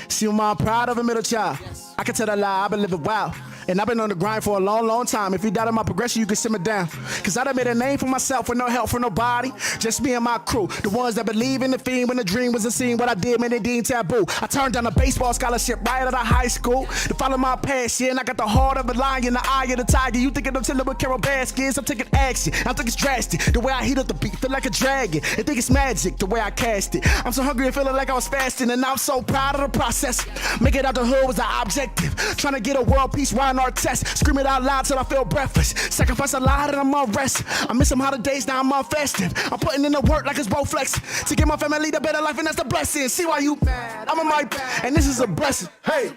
See, I'm proud of a middle child. I can tell that lie, I've been living wild. And I've been on the grind for a long, long time. If you doubted my progression, you can simmer down. Cause I done made a name for myself with no help from nobody. Just me and my crew. The ones that believe in the fiend when the dream was a scene. What I did made it deemed taboo. I turned down a baseball scholarship right out of high school to follow my passion. And I got the heart of a lion, the eye of the tiger. You thinking I'm chilling with Carol Baskins? I'm taking action. I think it's drastic. The way I heat up the beat, feel like a dragon. I think it's magic, the way I cast it. I'm so hungry and feeling like I was fasting. And I'm so proud of the process. Make it out the hood was the objective. Trying to get a world peace, why our test? Scream it out loud till I feel breathless. Sacrifice a lot and I'm on rest. I miss some holidays, now I'm on festive. I'm putting in the work like it's Bowflex to give my family the better life, and that's the blessing. See why you mad? I'm on my back, and this is a blessing. Hey,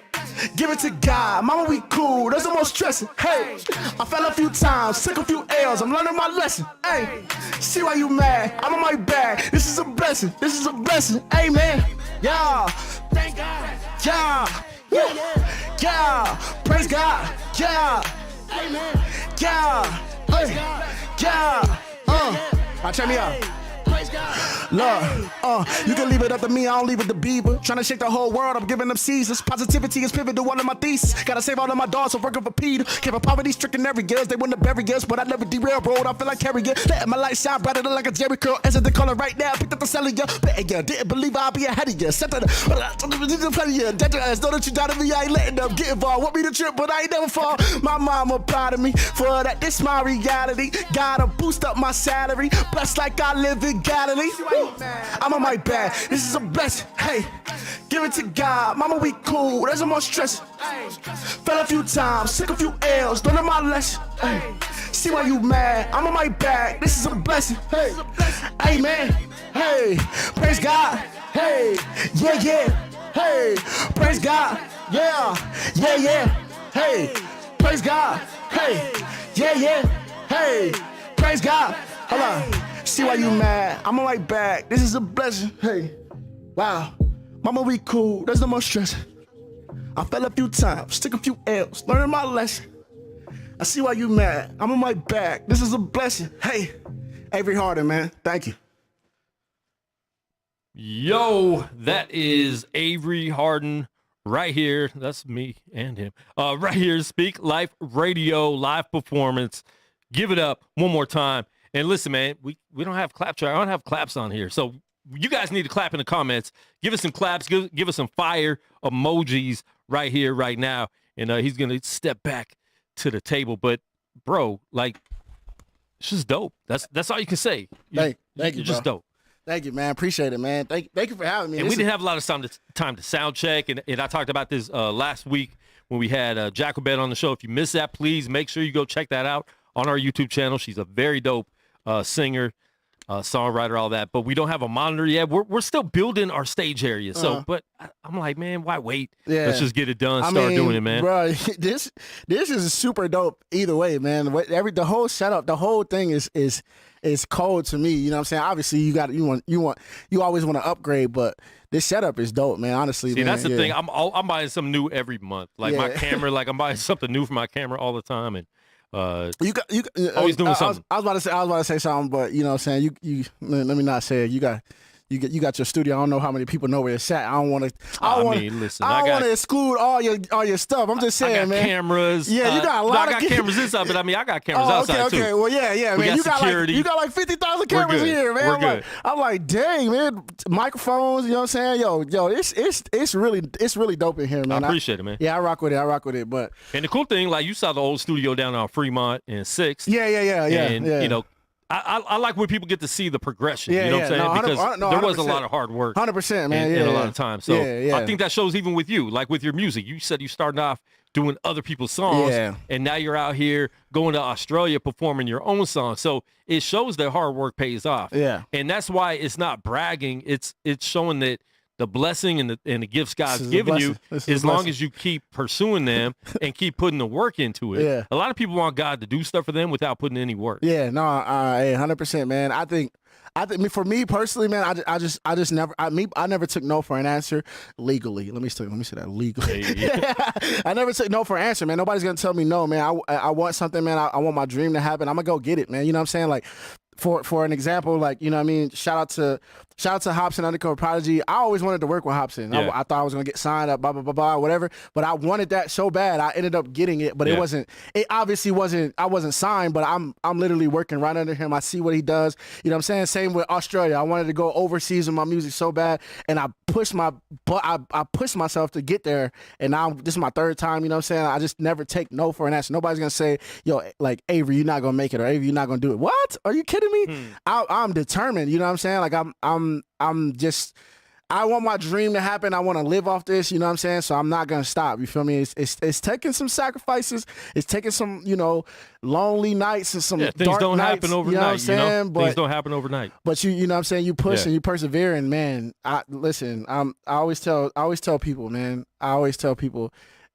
give it to God. Mama, we cool. There's no more stressing. Hey, I fell a few times, took a few L's. I'm learning my lesson. Hey, see why you mad? I'm on my back. This is a blessing. This is a blessing. Hey, man. Yeah. Thank God. Yeah. Yeah. Yeah. Praise God. Yeah. Amen. Yeah. Hey. Yeah. Check me out. Look, you can leave it up to me, I don't leave it to Bieber. Trying to shake the whole world, I'm giving them Caesars. Positivity is pivotal, one of my thesis. Gotta save all of my dogs, I'm working for Peter. Kept poverty stricken every years, they want to bury us, but I never derail road, I feel like carrier. Letting my light shine brighter than like a Jerry curl. Answer the color right now, picked up the cellar, yeah. Bet ya, didn't believe I'd be ahead of ya. Set to know that you doubted me, I ain't letting them get involved. Want me to trip, but I ain't never fall. My mama proud of me, for that, this my reality. Gotta boost up my salary, blessed like I live in Galilee. I'm on my back, this is a blessing, hey. Give it to God, mama we cool, there's no more stress. Fell a few times, took a few L's, learned my lesson. Hey. See why you mad, I'm on my back, this is a blessing, hey. Amen, hey, praise God, hey, yeah, yeah. Hey, praise God, yeah, yeah, yeah. Hey, praise God, hey, yeah, yeah. Hey, praise God. Hold on. See why you mad? I'm on my back. This is a blessing. Hey, wow. Mama, we cool. There's no more stress. I fell a few times, took a few L's, learning my lesson. I see why you mad. I'm on my back. This is a blessing. Hey, Avery Harden, man. Thank you. Yo, that is Avery Harden right here. That's me and him. Right here, Speak Life Radio live performance. Give it up one more time. And listen, man, we don't have clap track. I don't have claps on here. So you guys need to clap in the comments. Give us some claps. Give us some fire emojis right here, right now. And he's going to step back to the table. But, bro, like, it's just dope. That's all you can say. Thank you, you're just dope. Thank you, man. Appreciate it, man. Thank you for having me. And we didn't have a lot of time to sound check. And I talked about this last week when we had Jacobette on the show. If you missed that, please make sure you go check that out on our YouTube channel. She's a very dope singer, songwriter, all that. But we don't have a monitor yet. We're still building our stage area. So, but I'm like, man, why wait? Yeah. Let's just get it done. Start doing it, man. Bro, this is super dope either way, man. The whole setup, the whole thing is cold to me. You know what I'm saying? Obviously, you always want to upgrade, but this setup is dope, man. Honestly, see, man, that's the thing. I'm buying something new every month. Like my camera, like I'm buying something new for my camera all the time, and always doing something. I was about to say something, but you know what I'm saying? You let me not say it. You got your studio. I don't know how many people know where it's at. I don't want to exclude all your stuff. I'm just saying, I got man. Cameras. Yeah, you got a lot. I got cameras inside, but I mean, I got cameras outside too. Okay, well, yeah, man. You got like 50,000 cameras here, man. We're good. I'm like, dang, man. Microphones. You know what I'm saying? Yo, it's really dope in here, man. I appreciate it, man. Yeah, I rock with it. But and the cool thing, like you saw the old studio down on Fremont and 6th. Yeah. And you know, I like when people get to see the progression. You know what I'm saying? No, because there was a lot of hard work. 100%, man. And a lot of time. So yeah. I think that shows even with you, like with your music. You said you started off doing other people's songs, and now you're out here going to Australia performing your own songs. So it shows that hard work pays off. Yeah. And that's why it's not bragging. It's showing that the blessing and the gifts God's given you, as long as you keep pursuing them and keep putting the work into it. Yeah. A lot of people want God to do stuff for them without putting any work. Yeah, no, 100%, man. I think for me personally, man, I never took no for an answer legally. Let me say that legally. Yeah. I never took no for an answer, man. Nobody's gonna tell me no, man. I want something, man. I want my dream to happen. I'm gonna go get it, man. You know what I'm saying? Like, for an example, like, you know what I mean? Shout out to Hobson, Undercover Prodigy. I always wanted to work with Hobson. Yeah. I thought I was going to get signed up, blah, blah, blah, blah, whatever. But I wanted that so bad. I ended up getting it, but it obviously wasn't, I wasn't signed, but I'm literally working right under him. I see what he does. You know what I'm saying? Same with Australia. I wanted to go overseas with my music so bad, and I pushed myself to get there. And now this is my third time, you know what I'm saying? I just never take no for an answer. Nobody's going to say, yo, like, Avery, you're not going to make it, or Avery, you're not going to do it. What? Are you kidding me? I'm determined, you know what I'm saying? Like, I want my dream to happen. I want to live off this, you know what I'm saying? So I'm not gonna stop. You feel me? It's taking some sacrifices. It's taking some, lonely nights and some things dark don't nights, happen overnight. You know what I'm saying? But things don't happen overnight. But you know what I'm saying? You push and you persevere, and man, I always tell people, man.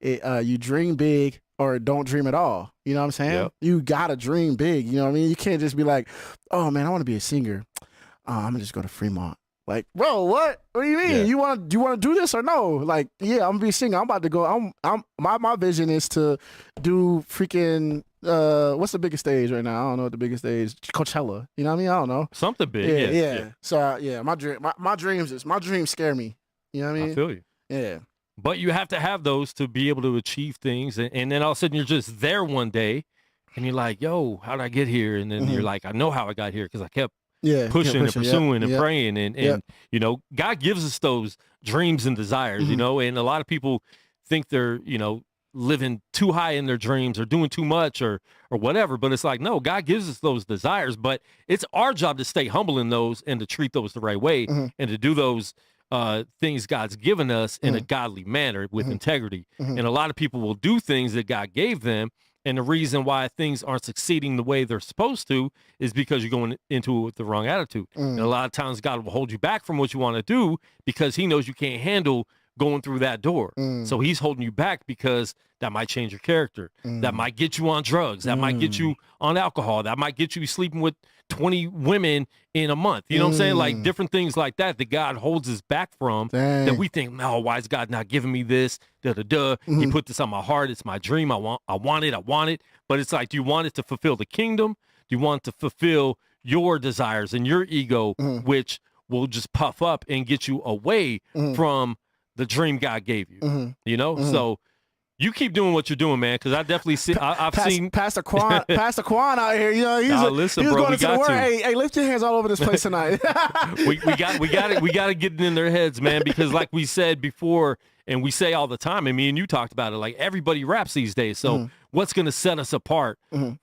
You dream big or don't dream at all. You know what I'm saying? Yep. You gotta dream big. You know what I mean? You can't just be like, oh man, I want to be a singer. I'm gonna just go to Fremont. Like, bro, what? What do you mean? Yeah. Do you want to do this or no? Like, yeah, I'm gonna be a singer. I'm about to go. My vision is to do freaking what's the biggest stage right now? I don't know what the biggest stage. Coachella. You know what I mean? I don't know. Something big. Yeah. So my dreams scare me. You know what I mean? I feel you. Yeah. But you have to have those to be able to achieve things. And then all of a sudden you're just there one day and you're like, yo, how did I get here? And then you're like, I know how I got here because I kept pushing and pursuing and praying. And you know, God gives us those dreams and desires, you know, and a lot of people think they're, you know, living too high in their dreams or doing too much or whatever. But it's like, no, God gives us those desires, but it's our job to stay humble in those and to treat those the right way and to do those things God's given us in a godly manner with integrity. And a lot of people will do things that God gave them. And the reason why things aren't succeeding the way they're supposed to is because you're going into it with the wrong attitude. And a lot of times God will hold you back from what you want to do because he knows you can't handle going through that door. So he's holding you back because that might change your character. That might get you on drugs. That might get you on alcohol. That might get you sleeping with 20 women in a month. You know what I'm saying? Like different things like that God holds us back from. That we think, no, why is God not giving me this? He put this on my heart. It's my dream. I want it. But it's like, do you want it to fulfill the kingdom? Do you want it to fulfill your desires and your ego, which will just puff up and get you away from the dream God gave you? You know? So you keep doing what you're doing, man, because I definitely see. I've seen Pastor Quan out here. You know, he's going to the word. Hey, lift your hands all over this place tonight. we got to get it in their heads, man, because like we said before, and we say all the time, and me and you talked about it. Like everybody raps these days, so what's going to set us apart?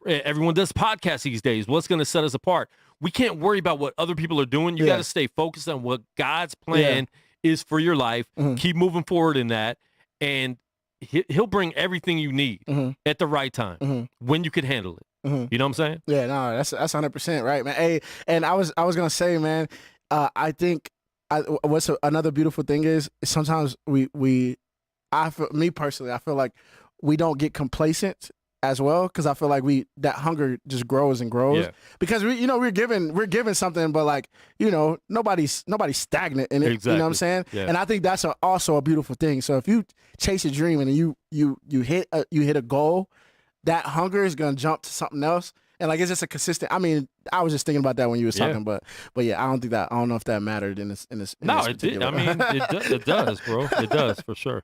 Everyone does podcasts these days. What's going to set us apart? We can't worry about what other people are doing. You got to stay focused on what God's plan is for your life. Keep moving forward in that, and he'll bring everything you need at the right time when you can handle it. You know what I'm saying? Yeah, no, that's 100% right, man. Hey, and I was gonna say, man, I think what's another beautiful thing is sometimes me personally, I feel like we don't get complacent as well, because I feel like that hunger just grows and grows because we're given something, but like, you know, nobody's stagnant in it. Exactly. You know what I'm saying? Yeah. And I think that's also a beautiful thing. So if you chase a dream and you hit a goal, that hunger is gonna jump to something else. And like, it's just a consistent. I mean, I was just thinking about that when you was talking, but yeah, I don't know if that mattered in this. No, it did. I mean, it does, bro. It does for sure.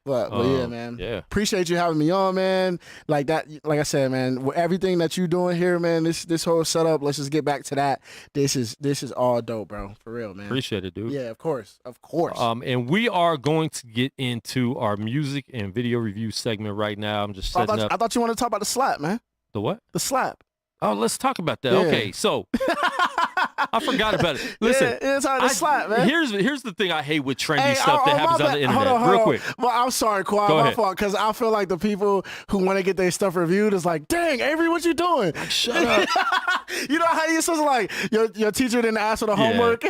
But yeah, man. Yeah. Appreciate you having me on, man. Like that. Like I said, man. Everything that you doing here, man. This whole setup. Let's just get back to that. This is all dope, bro. For real, man. Appreciate it, dude. Yeah, of course. And we are going to get into our music and video review segment right now. I'm just setting up. I thought you wanted to talk about the slap, man. The what? The slap. Oh, let's talk about that. Yeah. Okay, so I forgot about it. Listen, it's hard to slap, man. Here's the thing I hate with trendy stuff that happens on the internet. Hold on. Quick. Well, I'm sorry, Quan. My fault, because I feel like the people who want to get their stuff reviewed is like, dang, Avery, what you doing? Shut up. You know how you're supposed to, like, your teacher didn't ask for the homework?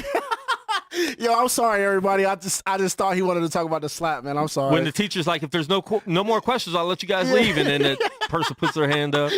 Yo, I'm sorry, everybody. I just thought he wanted to talk about the slap, man. I'm sorry. When the teacher's like, if there's no more questions, I'll let you guys leave, and then the person puts their hand up.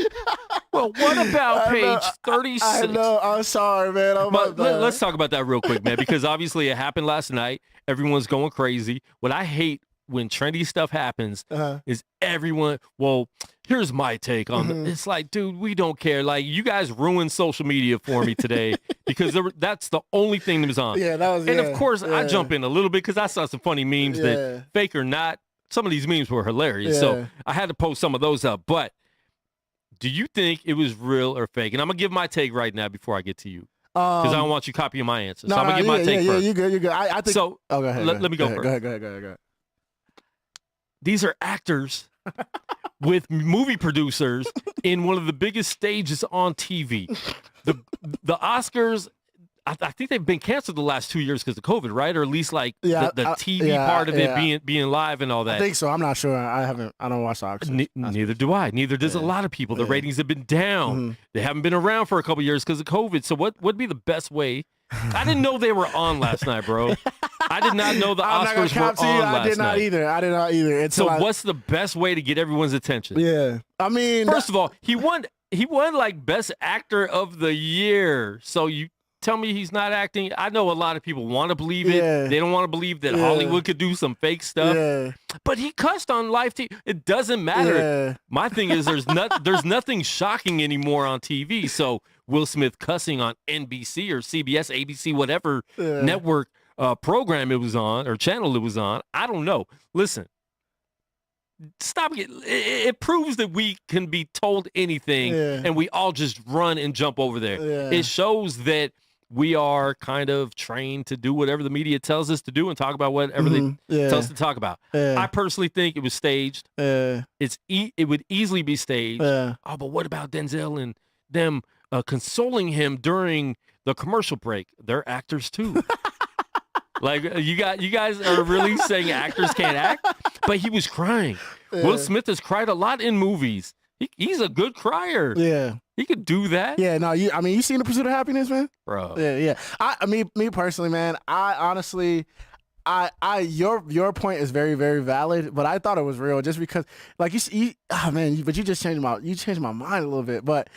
Well, what about page 36? I know. I'm sorry, man. Let's talk about that real quick, man, because obviously it happened last night. Everyone's going crazy. What I hate when trendy stuff happens is everyone, well, here's my take on it. It's like, dude, we don't care. Like, you guys ruined social media for me today because that's the only thing that was on. Yeah, that was. And of course, I jump in a little bit because I saw some funny memes that, fake or not, some of these memes were hilarious. So I had to post some of those up. But do you think it was real or fake? And I'm going to give my take right now before I get to you. Because I don't want you copying my answer. So I'm going to give my take first. Yeah, you're good. I think. So, go ahead. Let me go first. Go ahead. These are actors with movie producers in one of the biggest stages on TV. The Oscars, I think they've been canceled the last 2 years because of COVID, right? Or at least like the TV part of it being live and all that. I think so. I'm not sure. I don't watch the Oscars. Neither do I. Neither does a lot of people. The ratings have been down. They haven't been around for a couple years because of COVID. So what would be the best way? I didn't know they were on last night, bro. I did not know the Oscars were on last night. I did not either. So what's the best way to get everyone's attention? Yeah. I mean, first of all, he won like best actor of the year. So you tell me he's not acting. I know a lot of people want to believe it. Yeah. They don't want to believe that Yeah. Hollywood could do some fake stuff. Yeah. But he cussed on live TV. It doesn't matter. Yeah. My thing is there's nothing shocking anymore on TV. So Will Smith cussing on NBC or CBS, ABC, whatever network program it was on or channel it was on, I don't know. Listen, stop it. It proves that we can be told anything and we all just run and jump over there. Yeah. It shows that we are kind of trained to do whatever the media tells us to do and talk about whatever they tell us to talk about. Yeah. I personally think it was staged. It would easily be staged. Oh, but what about Denzel and them consoling him during the commercial break? They're actors too. Like you guys are really saying actors can't act? But he was crying. Will Smith has cried a lot in movies. He's a good crier. Yeah. He could do that. Yeah, no, you seen The Pursuit of Happiness, man? Bro. Yeah. Me personally, man, I honestly, your point is very, very valid, but I thought it was real just because, like, but you just changed my mind a little bit. But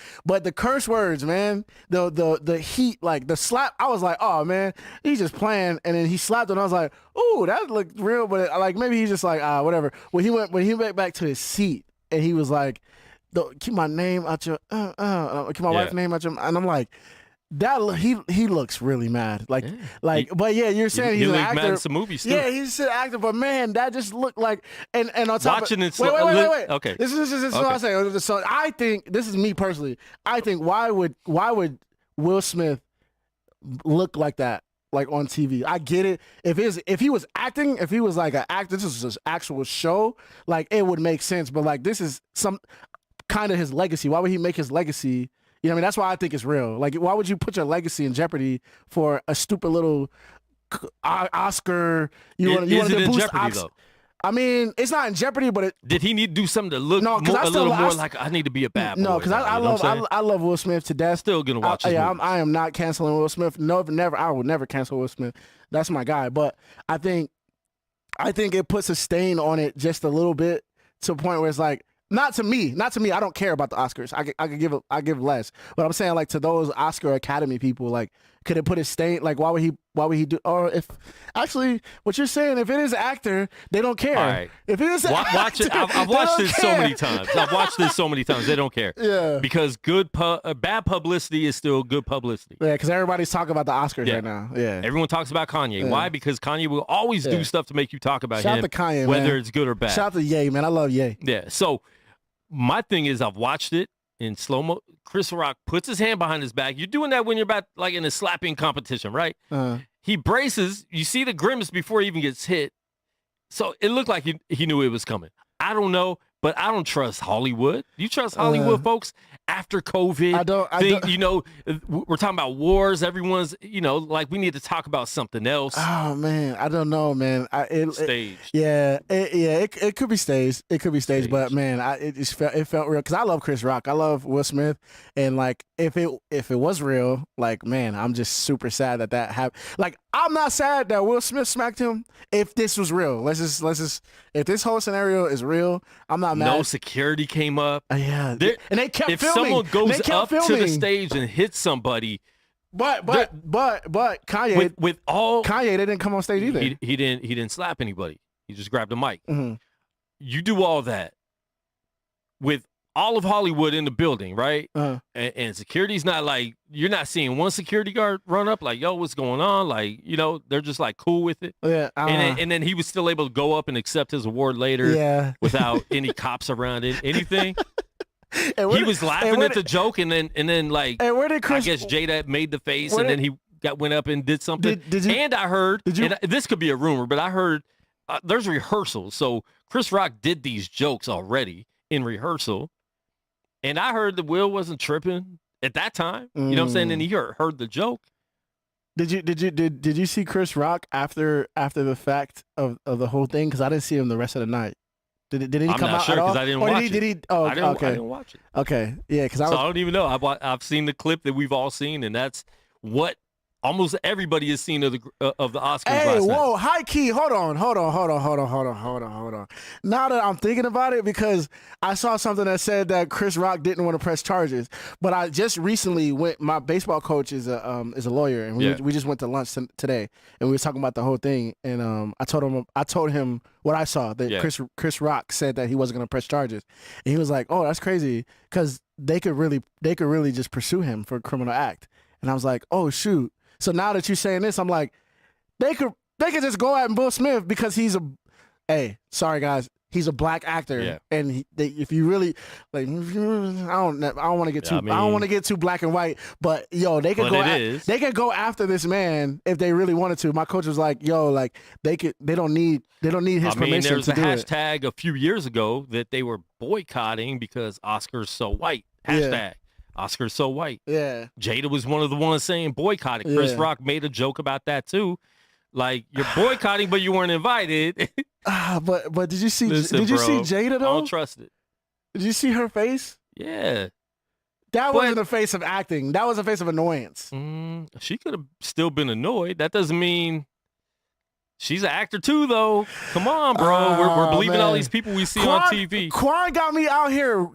the curse words, man, the heat, like the slap, I was like, oh man, he's just playing, and then he slapped, and I was like, ooh, that looked real, but like maybe he's just like, whatever. When he went back to his seat, and he was like, keep my name out your, keep my wife's name out your, and I'm like, that he looks really mad, but yeah, you're saying he's an actor. Mad in some movies too. Yeah, he's an actor, but man, that just looked like, and on top watching of, it. Wait. Okay, this is what I'm saying. So I think, this is me personally. I think why would Will Smith look like that, like on TV? I get it. If he was acting, if he was like an actor, this is an actual show, like it would make sense. But like this is some kind of his legacy. Why would he make his legacy? You know what I mean? That's why I think it's real. Like, why would you put your legacy in jeopardy for a stupid little Oscar? You want to in boost jeopardy though? I mean, it's not in jeopardy, but did he need to do something to look a little more like I need to be a bad boy? No, because I love Will Smith to death. Still gonna watch his movies. I am not canceling Will Smith. No, never. I would never cancel Will Smith. That's my guy. But I think it puts a stain on it just a little bit, to a point where it's like, not to me. I don't care about the Oscars. I give less. But I'm saying, like, to those Oscar Academy people, like, could it put a stain? Like, why would he do? Or if actually, what you're saying, if it is an actor, they don't care. All right. If it is an actor, watch it. I've watched this so many times. I've watched this so many times. They don't care. Yeah. Because bad publicity is still good publicity. Yeah, because everybody's talking about the Oscars right now. Yeah. Everyone talks about Kanye. Yeah. Why? Because Kanye will always do stuff to make you talk about him. Shout out to Kanye, whether man. It's good or bad. Shout out to Ye, man. I love Ye. Yeah. So my thing is, I've watched it in slow-mo. Chris Rock puts his hand behind his back. You're doing that when you're about, like, in a slapping competition, right? He braces. You see the grimace before he even gets hit. So it looked like he knew it was coming. I don't know, but I don't trust Hollywood. You trust Hollywood folks after COVID? I don't. You know, we're talking about wars. Everyone's, like, we need to talk about something else. Oh man, I don't know, man. Staged. It could be staged. It could be staged, but man, it felt real, because I love Chris Rock. I love Will Smith, and like if it was real, like, man, I'm just super sad that happened. Like, I'm not sad that Will Smith smacked him. If this was real, let's just if this whole scenario is real, I'm not mad. No security came up. Yeah, and they kept if filming. Someone goes up to the stage and hits somebody, but Kanye Kanye, they didn't come on stage either. He didn't slap anybody. He just grabbed a mic. Mm-hmm. You do all that with all of Hollywood in the building, right? And security's not like, you're not seeing one security guard run up like, yo, what's going on? Like, they're just like cool with it. Yeah. And then he was still able to go up and accept his award later without any cops around it, anything. He was laughing at the joke, and then like, and where did Chris, I guess Jada made the face, and then he went up and did something. And I heard, and this could be a rumor, but I heard there's rehearsals. So Chris Rock did these jokes already in rehearsal, and I heard that Will wasn't tripping at that time. You know what I'm saying? And he heard the joke. Did you see Chris Rock after the fact of the whole thing? Because I didn't see him the rest of the night. Did he come out sure, at all? I didn't watch it. Did he? Oh, I didn't watch it. Okay, yeah, because I don't even know. I've seen the clip that we've all seen, and that's what almost everybody has seen of the Oscars Hey, last whoa, night. high key. Hold on. Now that I'm thinking about it, because I saw something that said that Chris Rock didn't want to press charges, but I just recently went. My baseball coach is a lawyer, and we just went to lunch today, and we were talking about the whole thing. And I told him what I saw, that Chris Rock said that he wasn't going to press charges, and he was like, "Oh, that's crazy," because they could really just pursue him for a criminal act. And I was like, "Oh shoot." So now that you're saying this, I'm like, they could just go at Will Smith because he's sorry guys, he's a black actor, and if you really like, I don't want to get too, I don't want to get too black and white, but yo, they could go after this man if they really wanted to. My coach was like, yo, like they don't need his permission there's to do it. There's a hashtag a few years ago that they were boycotting because Oscar's so white. Hashtag. Oscar's so white. Yeah. Jada was one of the ones saying boycott it. Chris Rock made a joke about that too. Like, you're boycotting, but you weren't invited. But did you see Listen, see I Jada though? don't trust it. Did you see her face? Yeah. That wasn't a face of acting. That was a face of annoyance. She could have still been annoyed. That doesn't mean she's an actor too, though. Come on, bro. We're believing all these people we see on TV. Quan got me out here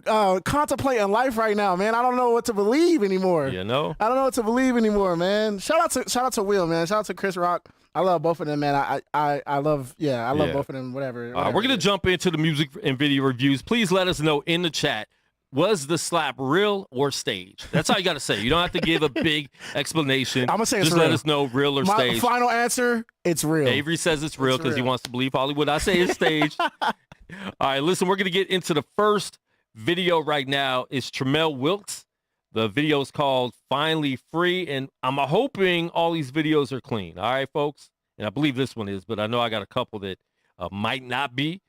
contemplating life right now, man. I don't know what to believe anymore. You know? I don't know what to believe anymore, man. Shout out to Will, man. Shout out to Chris Rock. I love both of them, man. I love both of them. Whatever. We're gonna jump into the music and video reviews. Please let us know in the chat. Was the slap real or staged? That's all you got to say. You don't have to give a big explanation. I'm going to say it's just real. Let us know real or staged. My final answer, it's real. Avery says it's real because he wants to believe Hollywood. I say it's staged. All right, listen, we're going to get into the first video right now. It's Tremel Wilkes. The video is called Finally Free, and I'm hoping all these videos are clean. All right, folks? And I believe this one is, but I know I got a couple that might not be.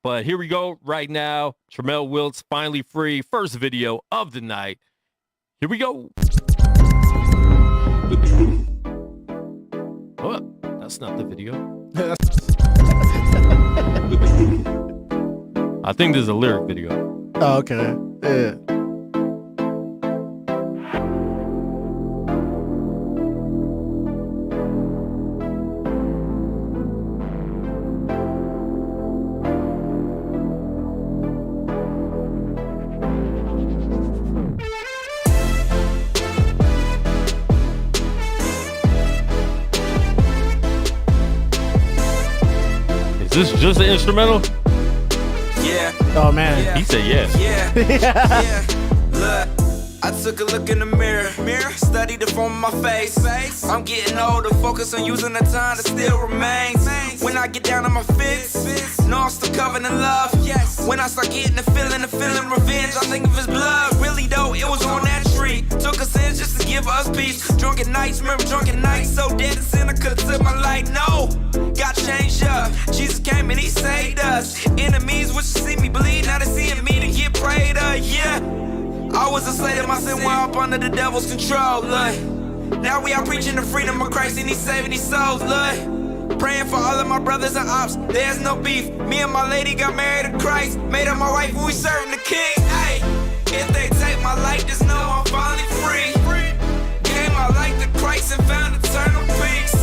But here we go right now. Tremel Wilkes, Finally Free, first video of the night. Here we go. Oh, that's not the video. I think there's a lyric video. Oh, okay. Yeah. Is this just an instrumental? Yeah. Oh, man. He said yes. Yeah. Look, I took a look in the mirror. Studied the form of my face. I'm getting older, focus on using the time that still remains. When I get down on my fists, know I'm still covered in love. Yes. When I start getting the feeling revenge, I think of his blood. Really though, it was on that tree. Took us in just to give us peace. Drunken nights, remember drunken nights. So dead in sin, I could've took my life. No, got changed up. Jesus came and he saved us. Enemies wish to see me bleed, now they seeing me to get prayed up. Yeah. I was a slave to my sin while up under the devil's control, look. Now we are preaching the freedom of Christ and he's saving these souls, look. Praying for all of my brothers and ops, there's no beef. Me and my lady got married to Christ, made her my wife when we serving the king. Hey, if they take my life, just know I'm finally free. Gave my life to Christ and found eternal peace.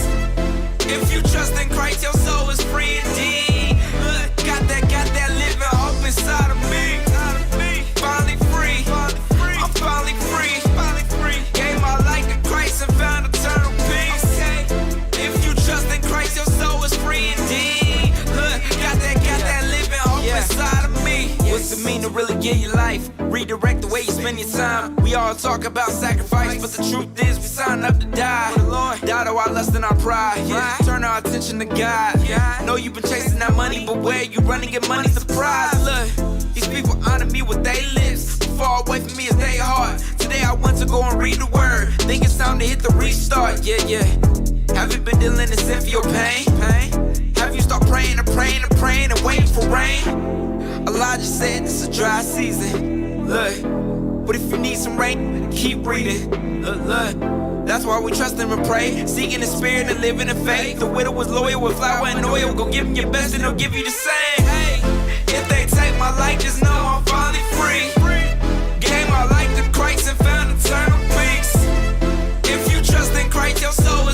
If you trust in Christ, your soul is free indeed. Look, got that living hope inside of me. Finally free. I'm finally free. Gave my life to Christ and found eternal peace. If you trust in Christ, your soul is free indeed. Look, got that living hope inside of me. What's it mean to really give your life? Redirect the way you spend your time. We all talk about sacrifice, but the truth is we signed up to die. For the Lord, die to our lust and our pride. Turn our attention to God. Know you've been chasing that money, but where you running, get money surprise. Look, these people honor me with their lips, but far away from me is their heart. Today I went to go and read the word. Think it's time to hit the restart. Yeah. Have you been dealing in sin for your pain? Have you stopped praying and waiting for rain? Elijah said this is a dry season. Look, but if you need some rain, keep reading. Look. That's why we trust him and pray, seeking the spirit and living in faith. The widow was loyal with flour and oil. Go give him your best and he'll give you the same. Hey, if they take my life, just know I'm finally free. Gave my life to Christ and found eternal peace. If you trust in Christ, your soul is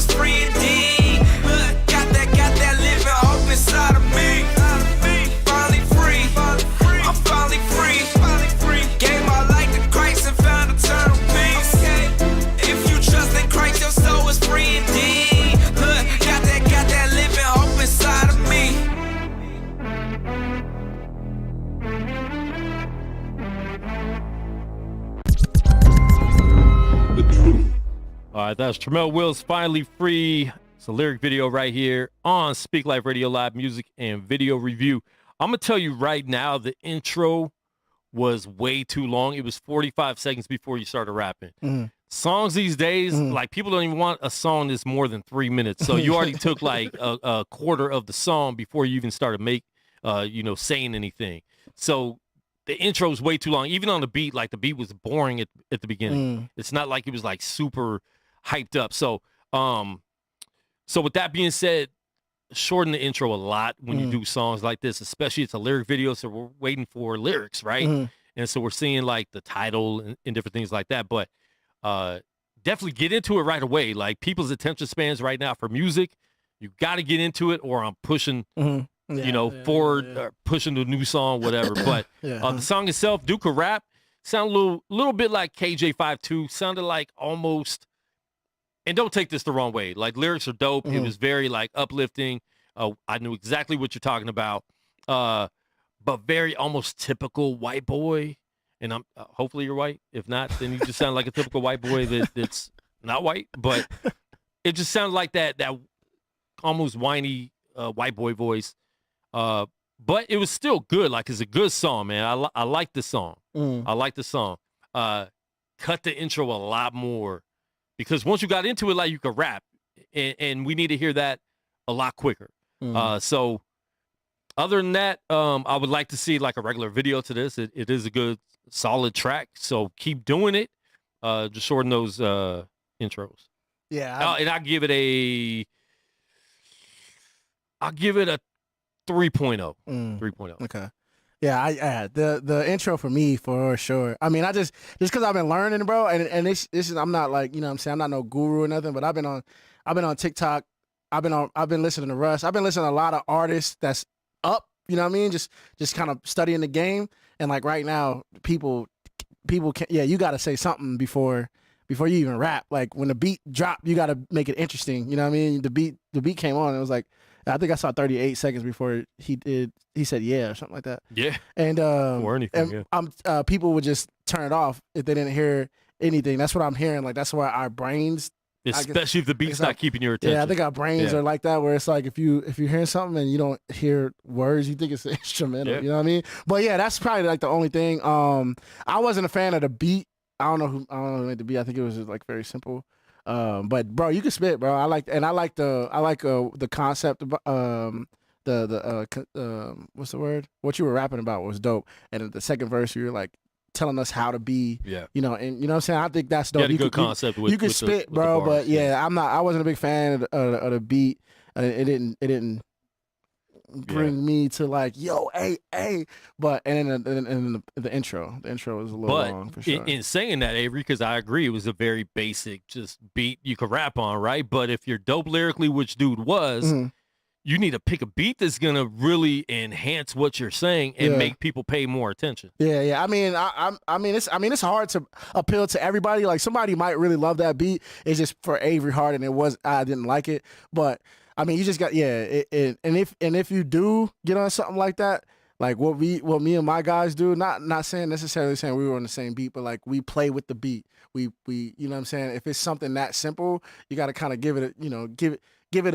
All right, that's Tramel Wills, Finally Free. It's a lyric video right here on Speak Life Radio Live Music and Video Review. I'm going to tell you right now, the intro was way too long. It was 45 seconds before you started rapping. Mm-hmm. Songs these days, like people don't even want a song that's more than 3 minutes. So you already took like a quarter of the song before you even started saying anything. So the intro is way too long. Even on the beat, like the beat was boring at the beginning. It's not like it was like super hyped up. So with that being said, shorten the intro a lot when you do songs like this, especially it's a lyric video. So we're waiting for lyrics, right? And so we're seeing like the title and different things like that. But definitely get into it right away. Like people's attention spans right now for music, you got to get into it or I'm pushing, forward, or pushing the new song, whatever. But the song itself, Duke could rap, sound a little bit like KJ52, sounded like almost, and don't take this the wrong way, like lyrics are dope. It was very like uplifting. I knew exactly what you're talking about, but very almost typical white boy. And I'm hopefully you're white. If not, then you just sound like a typical white boy that's not white. But it just sounded like that almost whiny white boy voice. But it was still good. Like it's a good song, man. I like the song. I like the song. Cut the intro a lot more because once you got into it, like you could rap, and we need to hear that a lot quicker. So other than that, I would like to see like a regular video to this. It is a good, solid track. So keep doing it. Just shorten those intros. Yeah. And I'll give it a 3.0. 3.0. Okay. Yeah, the intro for me for sure. I mean, just because I've been learning, bro, and this is I'm not like, you know what I'm saying, I'm not no guru or nothing, but I've been on TikTok. I've been listening to Russ. I've been listening to a lot of artists that's up, you know what I mean? Just kind of studying the game. And like right now, people can, you got to say something before you even rap. Like when the beat dropped, you got to make it interesting. You know what I mean? The beat came on. It was like, I think I saw 38 seconds before he said yeah or something like that. Yeah. And or anything. I'm people would just turn it off if they didn't hear anything. That's what I'm hearing. Like that's why our brains, especially if the beat's not keeping your attention. Yeah, I think our brains are like that, where it's like if you're hearing something and you don't hear words, you think it's an instrumental. You know what I mean? But yeah, that's probably like the only thing. I wasn't a fan of the beat. I don't know who made the beat. I think it was just like very simple. But bro, you can spit, bro. I like the concept of what's the word? What you were rapping about was dope. And the second verse, you were like telling us how to be, you know, and you know what I'm saying? I think that's dope. You had a good concept with, you could spit, bro, but I wasn't a big fan of the beat. It didn't bring me to like, yo, hey. But and then the intro was a little long for sure. In saying that, Avery, because I agree, it was a very basic just beat you could rap on, right? But if you're dope lyrically, which dude was, you need to pick a beat that's gonna really enhance what you're saying and make people pay more attention. Yeah. I mean, it's hard to appeal to everybody. Like somebody might really love that beat. It's just for Avery Harden. I didn't like it, but I mean, you just got and if you do get on something like that, like what me and my guys do, not necessarily saying we were on the same beat, but like we play with the beat. We you know what I'm saying? If it's something that simple, you got to kind of give it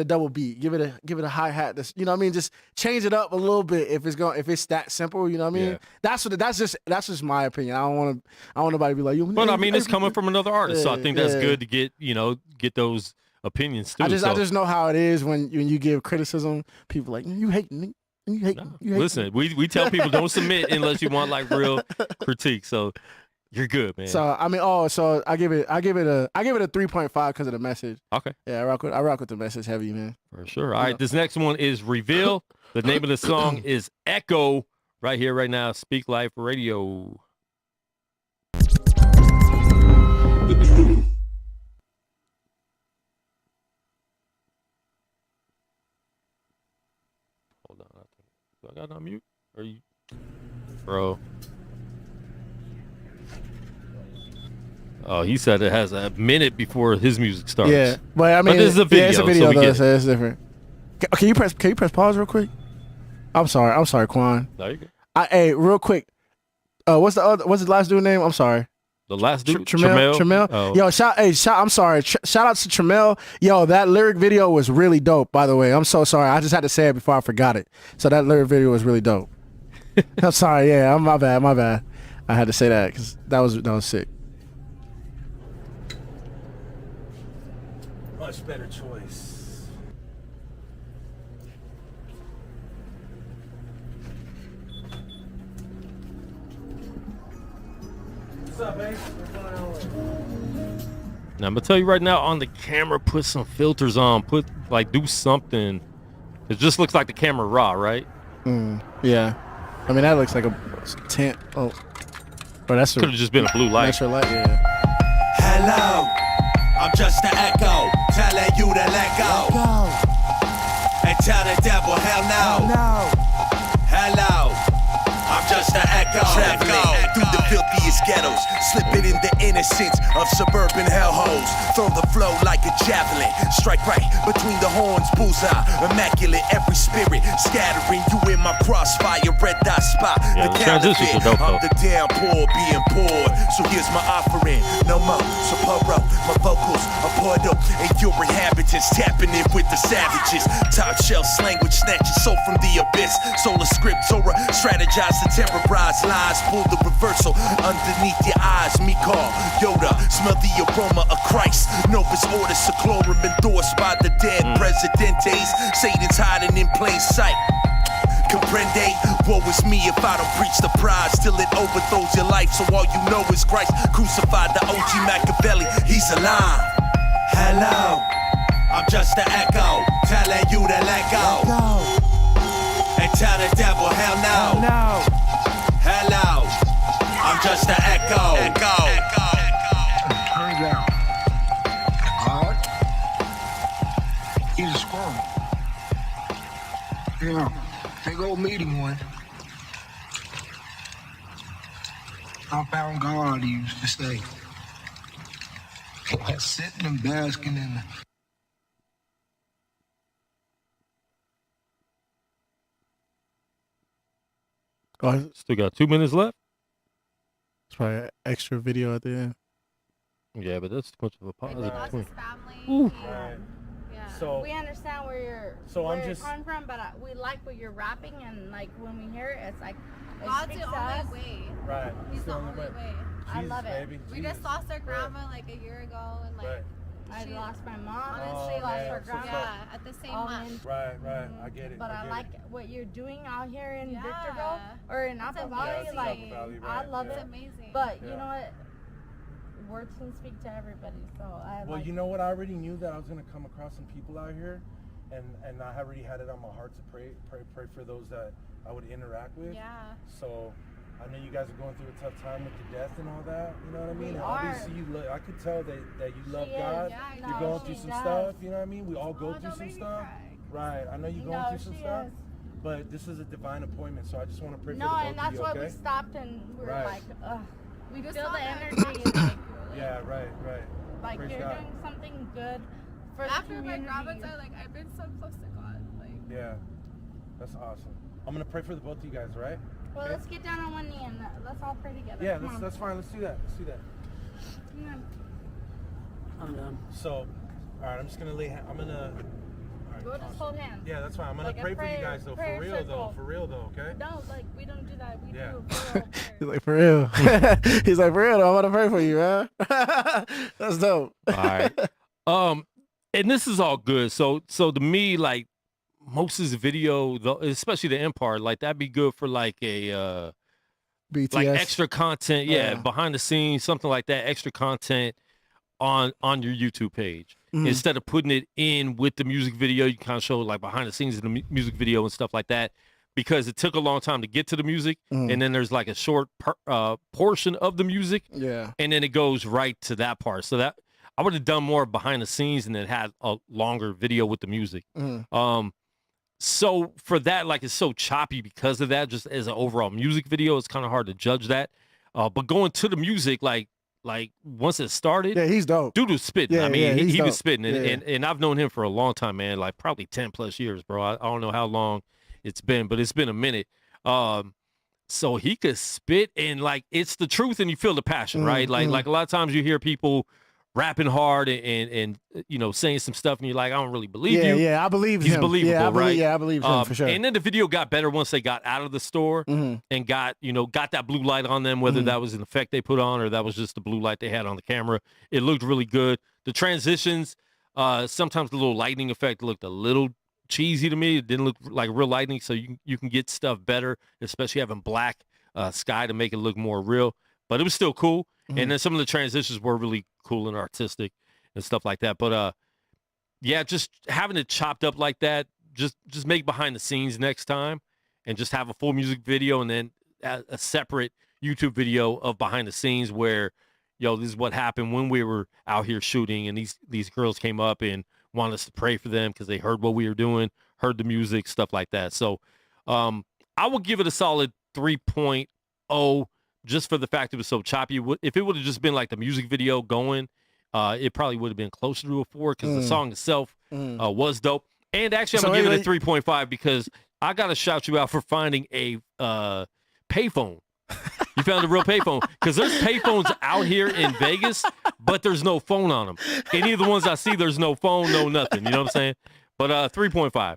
a double beat, give it a hi-hat. That's, you know what I mean? Just change it up a little bit if it's that simple, you know what I mean? Yeah. That's just my opinion. I don't want nobody to be like, but I mean, it's coming from another artist, so I think that's good to get those opinions too. I just know how it is when you give criticism, people like, you hate me. Listen, we tell people don't submit unless you want like real critique. So you're good, man. So I mean, so I give it a 3.5 because of the message. Okay. Yeah, I rock with the message heavy, man. For sure. All right, this next one is Reveal. The name of the song is Echo. Right here, right now, Speak Life Radio. Hold on. Do I got it on mute? Are you, bro? Oh, he said it has a minute before his music starts. Yeah, but I mean, this is a video. Yeah, it's a video though, so it's different. Can you press pause real quick? I'm sorry, Quan. No, you good. Hey, real quick. What's the last dude's name? I'm sorry. The last dude, Tramel. Oh. Yo, I'm sorry. Shout out to Tramel. Yo, that lyric video was really dope, by the way. I'm so sorry. I just had to say it before I forgot it. So that lyric video was really dope. I'm sorry. Yeah, my bad. I had to say that because that was sick. Much better choice. What's up, babe? Now, I'm gonna tell you right now on the camera, put some filters on, do something. It just looks like the camera raw, right? Yeah. I mean, that looks like a tent. Oh, but that's could have just been a blue light. Natural light, yeah. Hello, I'm just an echo, telling you to let go. And tell the devil, hell no. Hello, I'm just an echo, traveling through the filthiest ghettos, slipping in the innocence of suburban hellholes. Throw the flow like a javelin, strike right between the horns, bullseye, immaculate every spirit, scattering you in my crossfire, red dot spot. Yeah, The counterfeit, dope, I'm the downpour being poured. So here's my offering, no more Sapporo, my vocals are poured up, and your inhabitants tapping in with the savages. Top shelf language snatches soul from the abyss. Solar scriptura, strategize to terrorize lies, pull the reversal underneath your eyes. Me call Yoda, smell the aroma of Christ. Novus Order Seclorum endorsed by the dead presidentes. Satan's hiding in plain sight. Comprende? Woe is me if I don't preach the prize. Still it overthrows your life, so all you know is Christ crucified. The OG Machiavelli, he's alive. Hello, I'm just an echo, telling you to let go. And tell the devil, hell no. Hello, I'm just an echo. Turns out, God, he's a squirrel. You know, they go meeting one. I found God, he used to say. Sitting and basking in the... Oh, Still got 2 minutes left. it's probably an extra video at the end. Yeah, but that's too much of a positive Lots point. of family. Ooh. Yeah. So- we understand where I'm you're just- coming from, but we like what you're rapping, and like when we hear it, it's like it God's speaks the to us. only way. Right. He's It's the only way. I Jesus, love it. baby. We Jesus. just lost our grandma like a year ago, and like, Right. I She- lost my mom. honestly, She lost man, her I'm so grandma. sorry. yeah, at the same all month. in- Right. I get it. But I get like it. what you're doing out here in Yeah. Victorville or in That's Napa Valley. amazing. Like, Napa Valley, I right, love It's yeah. it. amazing. But you Yeah. know what? Words can speak to everybody. So I Well, like. you know what? I already knew that I was gonna come across some people out here, and I already had it on my heart to pray for those that I would interact with. yeah. So I know you guys are going through a tough time with the death and all that. You know what I mean? We And are. obviously, I could tell that you love She is. God. Yeah, I You're know. going she through some does. stuff. You know what I mean? We all go Oh, through don't some make me stuff. cry. Right. I know you're going No, through some she stuff. is. But this is a divine appointment, so I just want to pray No, for the both and that's of you, why okay? we stopped and we were Right. like, ugh. We Just feel saw the that. energy. Yeah, right. Like Praise you're God. doing something good for After the my community. grandma died, like I've been so close to God. Like, Yeah. That's awesome. I'm gonna pray for the both of you guys, right? Well, Okay. let's get down on one knee and let's all pray together. Yeah, Come on. that's fine. Let's do that. Come on. I'm done. So, all right, I'm just gonna I'm gonna. All right, We'll just awesome. hold hands. Yeah, that's fine. I'm gonna Like a pray for you prayer- guys though, prayer for real circle. though, okay? No, like we don't do that. We Yeah. do a real He's prayer. like, for real. He's like, for real, though, I want to pray for you, man. That's dope. All right. And this is all good. So to me, like most of this video, especially the end part, like that'd be good for like a BTS. like extra content, Yeah. behind the scenes, something like that, extra content on your YouTube page. Mhm. Instead of putting it in with the music video, you kind of show like behind the scenes of the music video and stuff like that, because it took a long time to get to the music, Mhm. and then there's like a short portion of the music, Yeah. and then it goes right to that part. So that I would have done more behind the scenes and then had a longer video with the music. Mhm. So for that, like it's so choppy because of that, just as an overall music video, it's kind of hard to judge that. But going to the music, like once it started, Yeah, he's dope. dude was spitting. Yeah, I mean, yeah, he he's was dope. spitting, and, Yeah. and I've known him for a long time, man, like probably 10 plus years, bro. I don't know how long it's been, but it's been a minute. So he could spit and like it's the truth and you feel the passion, right? Like a lot of times you hear people rapping hard and you know saying some stuff and you're like, I don't really believe you. Yeah, I believe he's him. believable, right? Yeah, I believe him for sure. And then the video got better once they got out of the store and got that blue light on them, whether that was an effect they put on or that was just the blue light they had on the camera. It looked really good. The transitions, sometimes the little lightning effect looked a little cheesy to me. It didn't look like real lightning, so you can get stuff better, especially having black sky to make it look more real. But it was still cool. And then some of the transitions were really cool and artistic and stuff like that. But yeah, just having it chopped up like that, just make behind the scenes next time and just have a full music video and then a separate YouTube video of behind the scenes where, this is what happened when we were out here shooting and these girls came up and wanted us to pray for them because they heard what we were doing, heard the music, stuff like that. So I will give it a solid 3.0 just for the fact it was so choppy. If it would have just been like the music video going, it probably would have been closer to a 4 because the song itself was dope. And actually, I'm going to give it a 3.5 because I got to shout you out for finding a payphone. You found a real payphone because there's payphones out here in Vegas, but there's no phone on them. Any of the ones I see, there's no phone, no nothing. You know what I'm saying? But 3.5.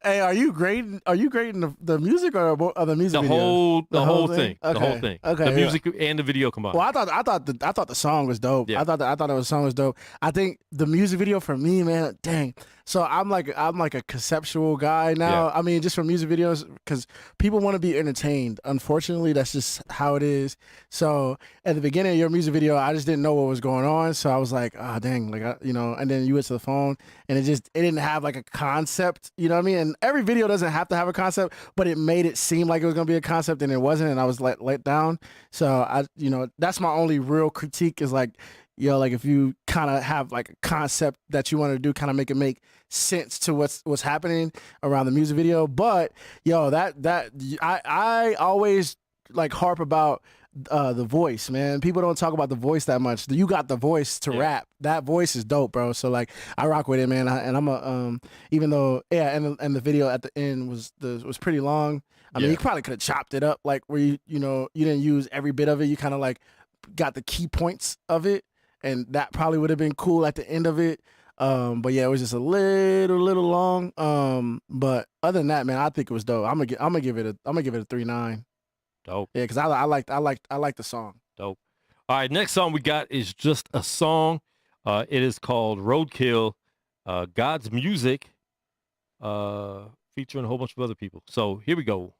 Hey, are you grading the music or the music the video? The whole thing. Okay. The whole thing. Okay. The music and the video combined. Well, I thought the song was dope. Yeah. I thought the song was dope. I think the music video for me, man, dang. So I'm like a conceptual guy now. Yeah. I mean, just for music videos, because people want to be entertained. Unfortunately, that's just how it is. So at the beginning of your music video, I just didn't know what was going on. So I was like, dang, like and then you went to the phone, and it didn't have like a concept. You know what I mean? And every video doesn't have to have a concept, but it made it seem like it was gonna be a concept, and it wasn't, and I was let down. So that's my only real critique is like, like if you kind of have like a concept that you want to do, kind of make it make sense to what's happening around the music video. But I always like harp about the voice, man. People don't talk about the voice that much. You got the voice to rap. That voice is dope, bro. So like I rock with it, man. And I'm even though and the video at the end was pretty long. I mean, you probably could have chopped it up like where you didn't use every bit of it. You kind of like got the key points of it, and that probably would have been cool at the end of it. But yeah, it was just a little long. But other than that, man, I think it was dope. I'm gonna give it a 3.9. Dope. Yeah, because I like the song. Dope. All right, next song we got is just a song. It is called Roadkill, God's Music, featuring a whole bunch of other people. So here we go.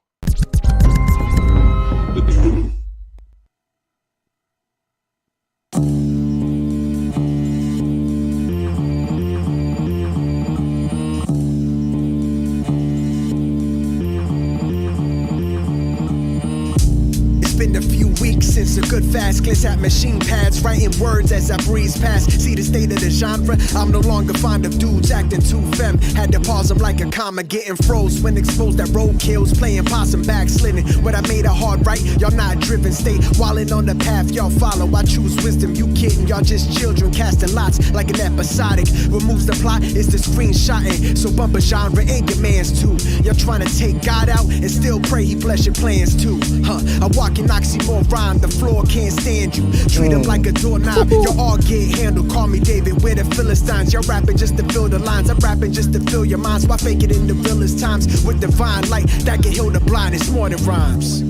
Been a few weeks since a good fast glitz at machine pads, writing words as I breeze past. See the state of the genre, I'm no longer fond of dudes acting too femme. Had to pause them like a comma, getting froze when exposed that roadkills, playing possum backsliding. What I made a hard right, y'all not driven, stay wildin' on the path y'all follow. I choose wisdom, you kidding, y'all just children casting lots like an episodic. Removes the plot, is the screenshotting, so bump a genre in your man's too. Y'all trying to take God out and still pray he bless your plans too. I walk in oxymoron, the floor can't stand you. Treat him like a doorknob, y'all all get handled. Call me David, we're the Philistines. Y'all rapping just to fill the lines, I'm rapping just to fill your minds. Why fake it in the realest times with divine light that can heal the blind? It's more than rhymes.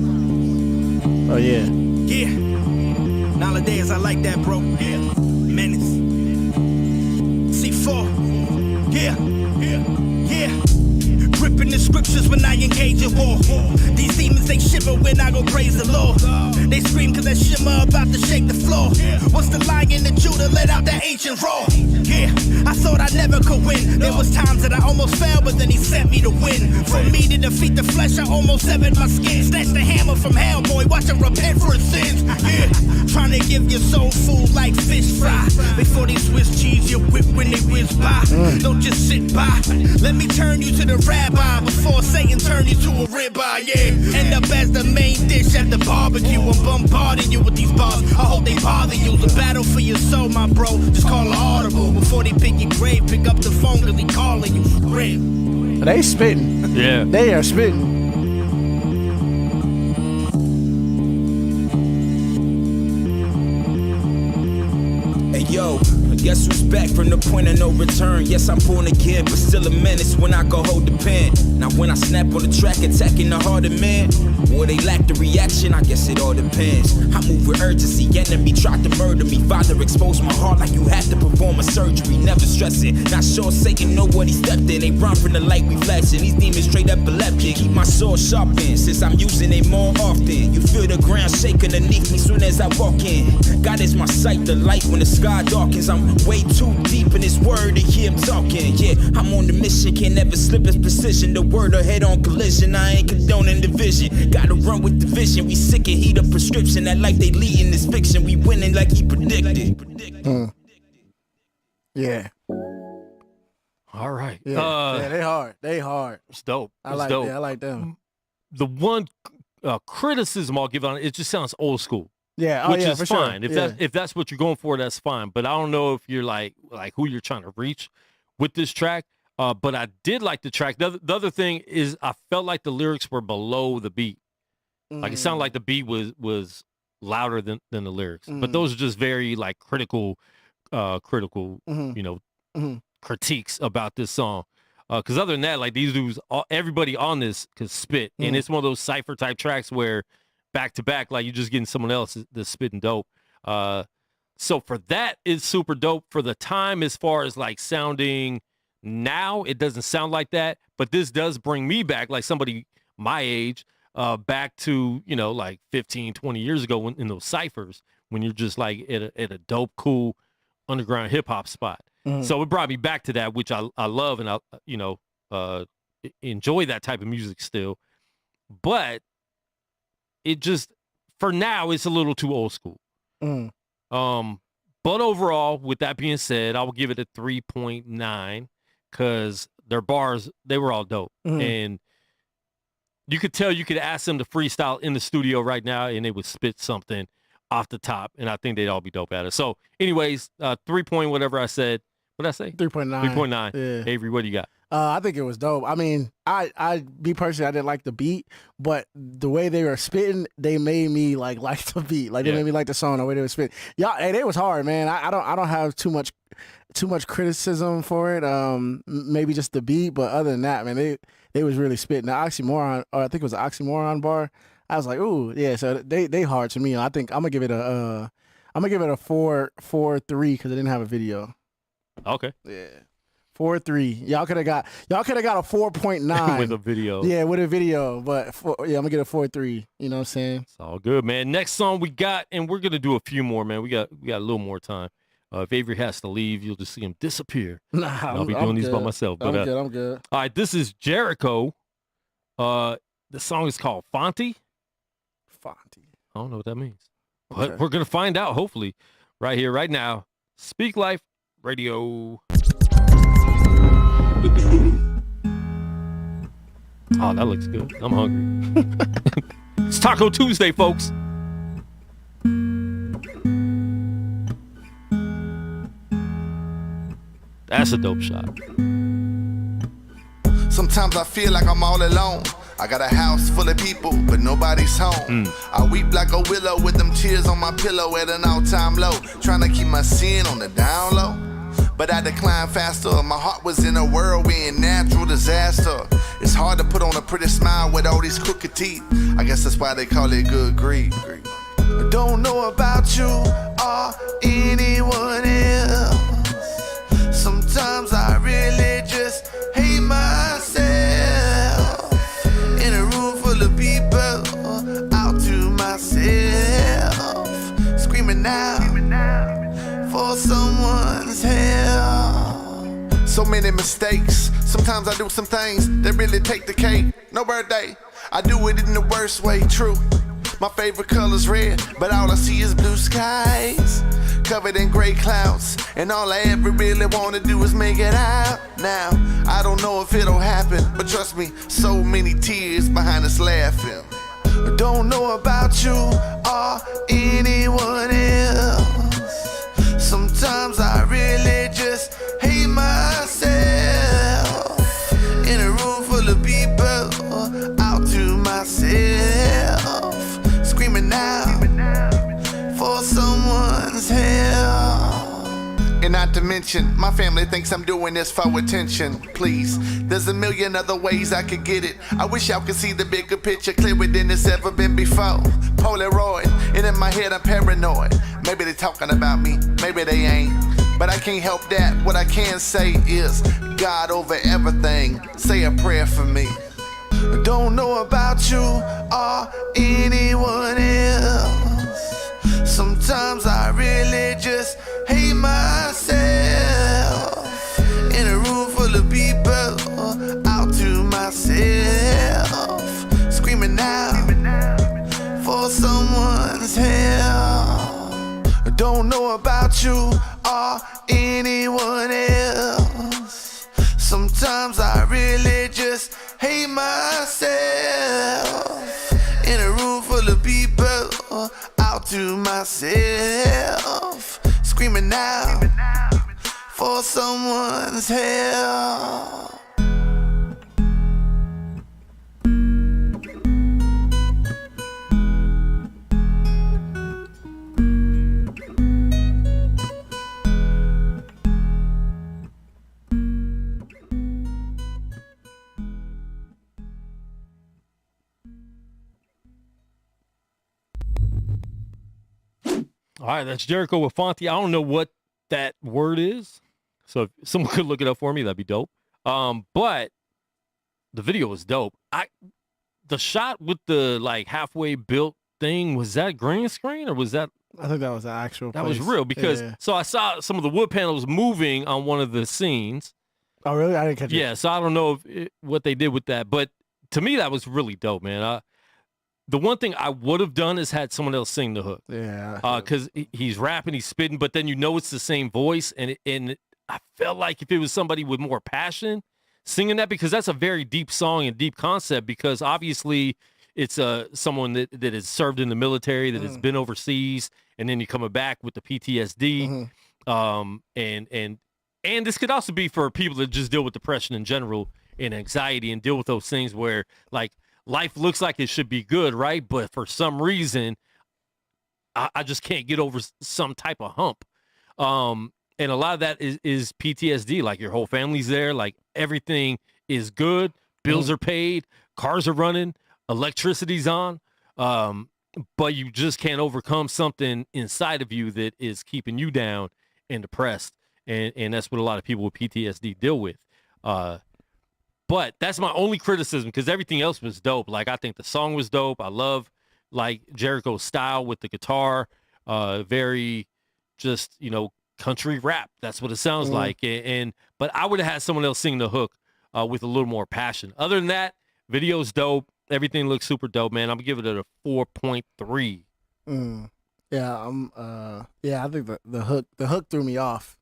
Oh yeah. Yeah. Nowadays I like that, bro. Yeah. Menace. C4. Yeah. Gripping the scriptures when I engage in war. These demons, they shiver when I go praise the Lord. They scream cause that shimmer about to shake the floor. What's the lion of Judah let out that ancient roar? Yeah, I thought I never could win. There was times that I almost fell, but then he sent me to win. For me to defeat the flesh, I almost severed my skin. Snatched the hammer from hell, boy, watch him repent for his sins. Yeah, trying to give your soul food like fish fry. Before they Swiss cheese, you whip when they whiz by. Don't just sit by. Let me turn you to the rabbi before Satan turn you to a ribeye, yeah. End up as the main dish at the barbecue. I'm bombarding you with these bars. I hope they bother you. The battle for your soul, my bro. Just call an audible. Before they pick your grave, pick up the phone cause he calling you for real. They spitting. Yeah. They are spitting. yo, guess who's back from the point of no return? Yes, I'm born again, but still a menace when I go hold the pen. Now when I snap on the track, attacking the Harden man, or they lack the reaction, I guess it all depends. I move with urgency, enemy tried to murder me. Father exposed my heart like you had to perform a surgery. Never stressing, not sure Satan know what he stepped in. They run from the light we flashing, these demons straight epileptic. Keep my sword sharpened, since I'm using it more often. You feel the ground shake underneath me soon as I walk in. God is my sight, the light when the sky darkens. I'm way too deep in this word to hear him talking. Yeah, I'm on the mission, can't never slip his precision. The word or head on collision, I ain't condoning division. Gotta run with the vision, we sick and heat a prescription. That life they lead in this fiction, we winning like he predicted. Yeah. All right. Yeah, they hard. They hard. It's dope. I like them. The one criticism I'll give on it just sounds old school. Yeah, which yeah, is for fine. Sure. If that's what you're going for, that's fine. But I don't know if you're like who you're trying to reach with this track. But I did like the track. The other thing is I felt like the lyrics were below the beat. Like it sounded like the beat was louder than the lyrics. But those are just very like critical, critiques about this song. Because other than that, like these dudes, everybody on this could spit, and it's one of those cipher type tracks where back to back, like you're just getting someone else that's spitting dope. So for that, it's super dope. For the time, as far as like sounding now, it doesn't sound like that, but this does bring me back, like somebody my age, back to, like 15, 20 years ago in those ciphers, when you're just like at a dope, cool underground hip hop spot. So it brought me back to that, which I love, and I enjoy that type of music still. But it just, for now, it's a little too old school. But overall, with that being said, I will give it a 3.9 because their bars, they were all dope. And you could tell you could ask them to freestyle in the studio right now and they would spit something off the top, and I think they'd all be dope at it. So anyways, 3 point whatever I said. What did I say? 3.9. 3.9. Yeah. Avery, what do you got? I think it was dope. I mean, me personally, I didn't like the beat, but the way they were spitting, they made me like the beat. Like they made me like the song, the way they were spitting. Y'all, hey, it was hard, man. I don't have too much criticism for it. Maybe just the beat, but other than that, man, they was really spitting. The oxymoron, or I think it was an oxymoron bar. I was like, ooh, yeah. So they hard to me. I think I'm gonna give it a 4.3 because I didn't have a video. Okay. Yeah. 4.3. Y'all could have got a 4.9 with a video. Yeah, with a video. But I'm gonna get a 4.3. You know what I'm saying? It's all good, man. Next song we got, and we're gonna do a few more, man. We got a little more time. If Avery has to leave, you'll just see him disappear. Nah, I'll be doing these by myself. But I'm good. All right, this is Jericho. The song is called Fonty. Fonty. I don't know what that means, Okay. but we're gonna find out hopefully right here, right now. Speak Life Radio. Oh, that looks good. I'm hungry. It's Taco Tuesday, folks. That's a dope shot. Sometimes I feel like I'm all alone. I got a house full of people, but nobody's home. I weep like a willow with them tears on my pillow at an all-time low, trying to keep my sin on the down low. But I declined faster. My heart was in a whirlwind, natural disaster. It's hard to put on a pretty smile with all these crooked teeth. I guess that's why they call it good grief. I don't know about you or anyone else. Sometimes I really just hate myself. In a room full of people, out to myself, screaming out for someone's help. So many mistakes. Sometimes I do some things that really take the cake. No birthday, I do it in the worst way, true. My favorite color's red, but all I see is blue skies, covered in gray clouds, and all I ever really wanna do is make it out. Now, I don't know if it'll happen, but trust me, so many tears behind us laughing. I don't know about you or anyone else. Sometimes I really just hate myself. In a room full of people, out to myself, screaming out for someone's help. And not to mention, my family thinks I'm doing this for attention. Please, there's a million other ways I could get it. I wish y'all could see the bigger picture clearer than it's ever been before. Polaroid, and in my head I'm paranoid. Maybe they talking about me, maybe they ain't. But I can't help that. What I can say is God over everything. Say a prayer for me. Don't know about you or anyone else. Sometimes I really just hate myself. In a room full of people, out to myself. Screaming out for someone's help. Don't know about you or anyone else. Sometimes I really just hate myself. In a room full of people, out to myself. Screaming out for someone's help. All right, that's Jericho with Fonte. I don't know what that word is, so if someone could look it up for me, that'd be dope. But the video was dope. The shot with the like halfway built thing, was that green screen or was that? I think that was the actual. That place. was real because Yeah. so I saw some of the wood panels moving on one of the scenes. Oh really? I didn't catch it. Yeah, so I don't know what they did with that, but to me that was really dope, man. The one thing I would have done is had someone else sing the hook. Yeah. Because he's rapping, he's spitting, but then you know it's the same voice, and I felt like if it was somebody with more passion singing that, because that's a very deep song and deep concept, because obviously it's someone that has served in the military, that has been overseas, and then you're coming back with the PTSD. And this could also be for people that just deal with depression in general and anxiety and deal with those things where, like, life looks like it should be good, right? But for some reason, I just can't get over some type of hump. And a lot of that is PTSD. Like, your whole family's there. Like, everything is good. Bills are paid. Cars are running. Electricity's on. But you just can't overcome something inside of you that is keeping you down and depressed. And that's what a lot of people with PTSD deal with. But that's my only criticism, because everything else was dope. Like, I think the song was dope. I love, like, Jericho's style with the guitar. Very just, country rap. That's what it sounds like. But I would have had someone else sing the hook with a little more passion. Other than that, video's dope. Everything looks super dope, man. I'm gonna give it a 4.3. Yeah, I think the hook threw me off.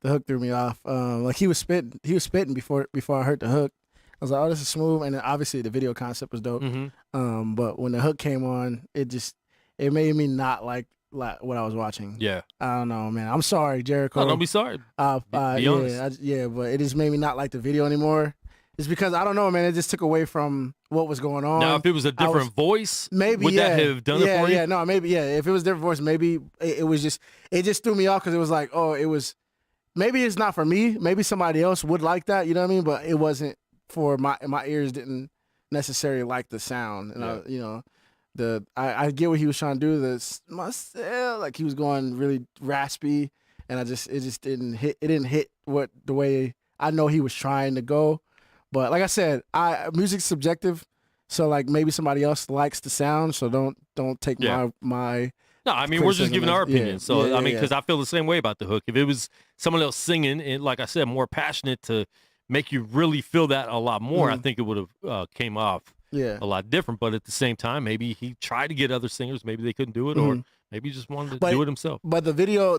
The hook threw me off. Like, he was spitting before I heard the hook. I was like, oh, this is smooth. And then obviously the video concept was dope. But when the hook came on, it made me not like what I was watching. Yeah. I don't know, man. I'm sorry, Jericho. No, don't be sorry. Be honest. But it just made me not like the video anymore. It's because, I don't know, man, it just took away from what was going on. Now, if it was a different voice, maybe would that have done it for you? Yeah, no, maybe, yeah. If it was a different voice, maybe it just threw me off, because it was like, maybe it's not for me. Maybe somebody else would like that, you know what I mean? But it wasn't for my ears didn't necessarily like the sound. And I get what he was trying to do. Like, he was going really raspy, and it just didn't hit. It didn't hit the way I know he was trying to go. But like I said, music's subjective. So, like, maybe somebody else likes the sound. So don't take my No, I mean, we're just giving our opinion. Because I feel the same way about the hook. If it was someone else singing, and like I said, more passionate to make you really feel that a lot more, I think it would have came off a lot different. But at the same time, maybe he tried to get other singers. Maybe they couldn't do it, or maybe he just wanted to do it himself. But the video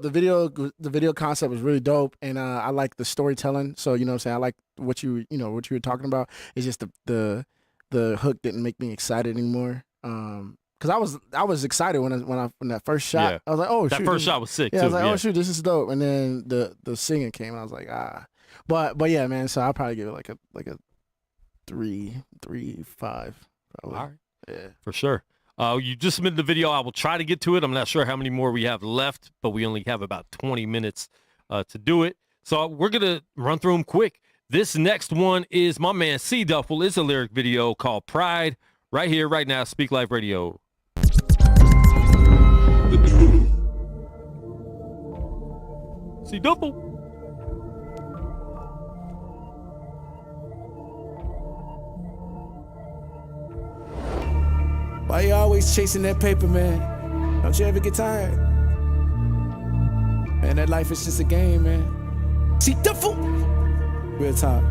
concept was really dope, and I like the storytelling. So, you know what I'm saying? I like what you were talking about. It's just the hook didn't make me excited anymore. Because I was excited when that first shot. Yeah. I was like, oh, shoot. That first shot was sick, too. I was like, oh, shoot, this is dope. And then the singing came, and I was like, But yeah, man, so I'll probably give it like a 3.5, probably. All right. Yeah. For sure. You just submitted the video. I will try to get to it. I'm not sure how many more we have left, but we only have about 20 minutes to do it. So we're going to run through them quick. This next one is my man C Duffel. It's a lyric video called Pride right here, right now, Speak Life Radio. C Duffel. Why you always chasing that paper, man? Don't you ever get tired? Man, that life is just a game, man. See, Duffel! Real talk.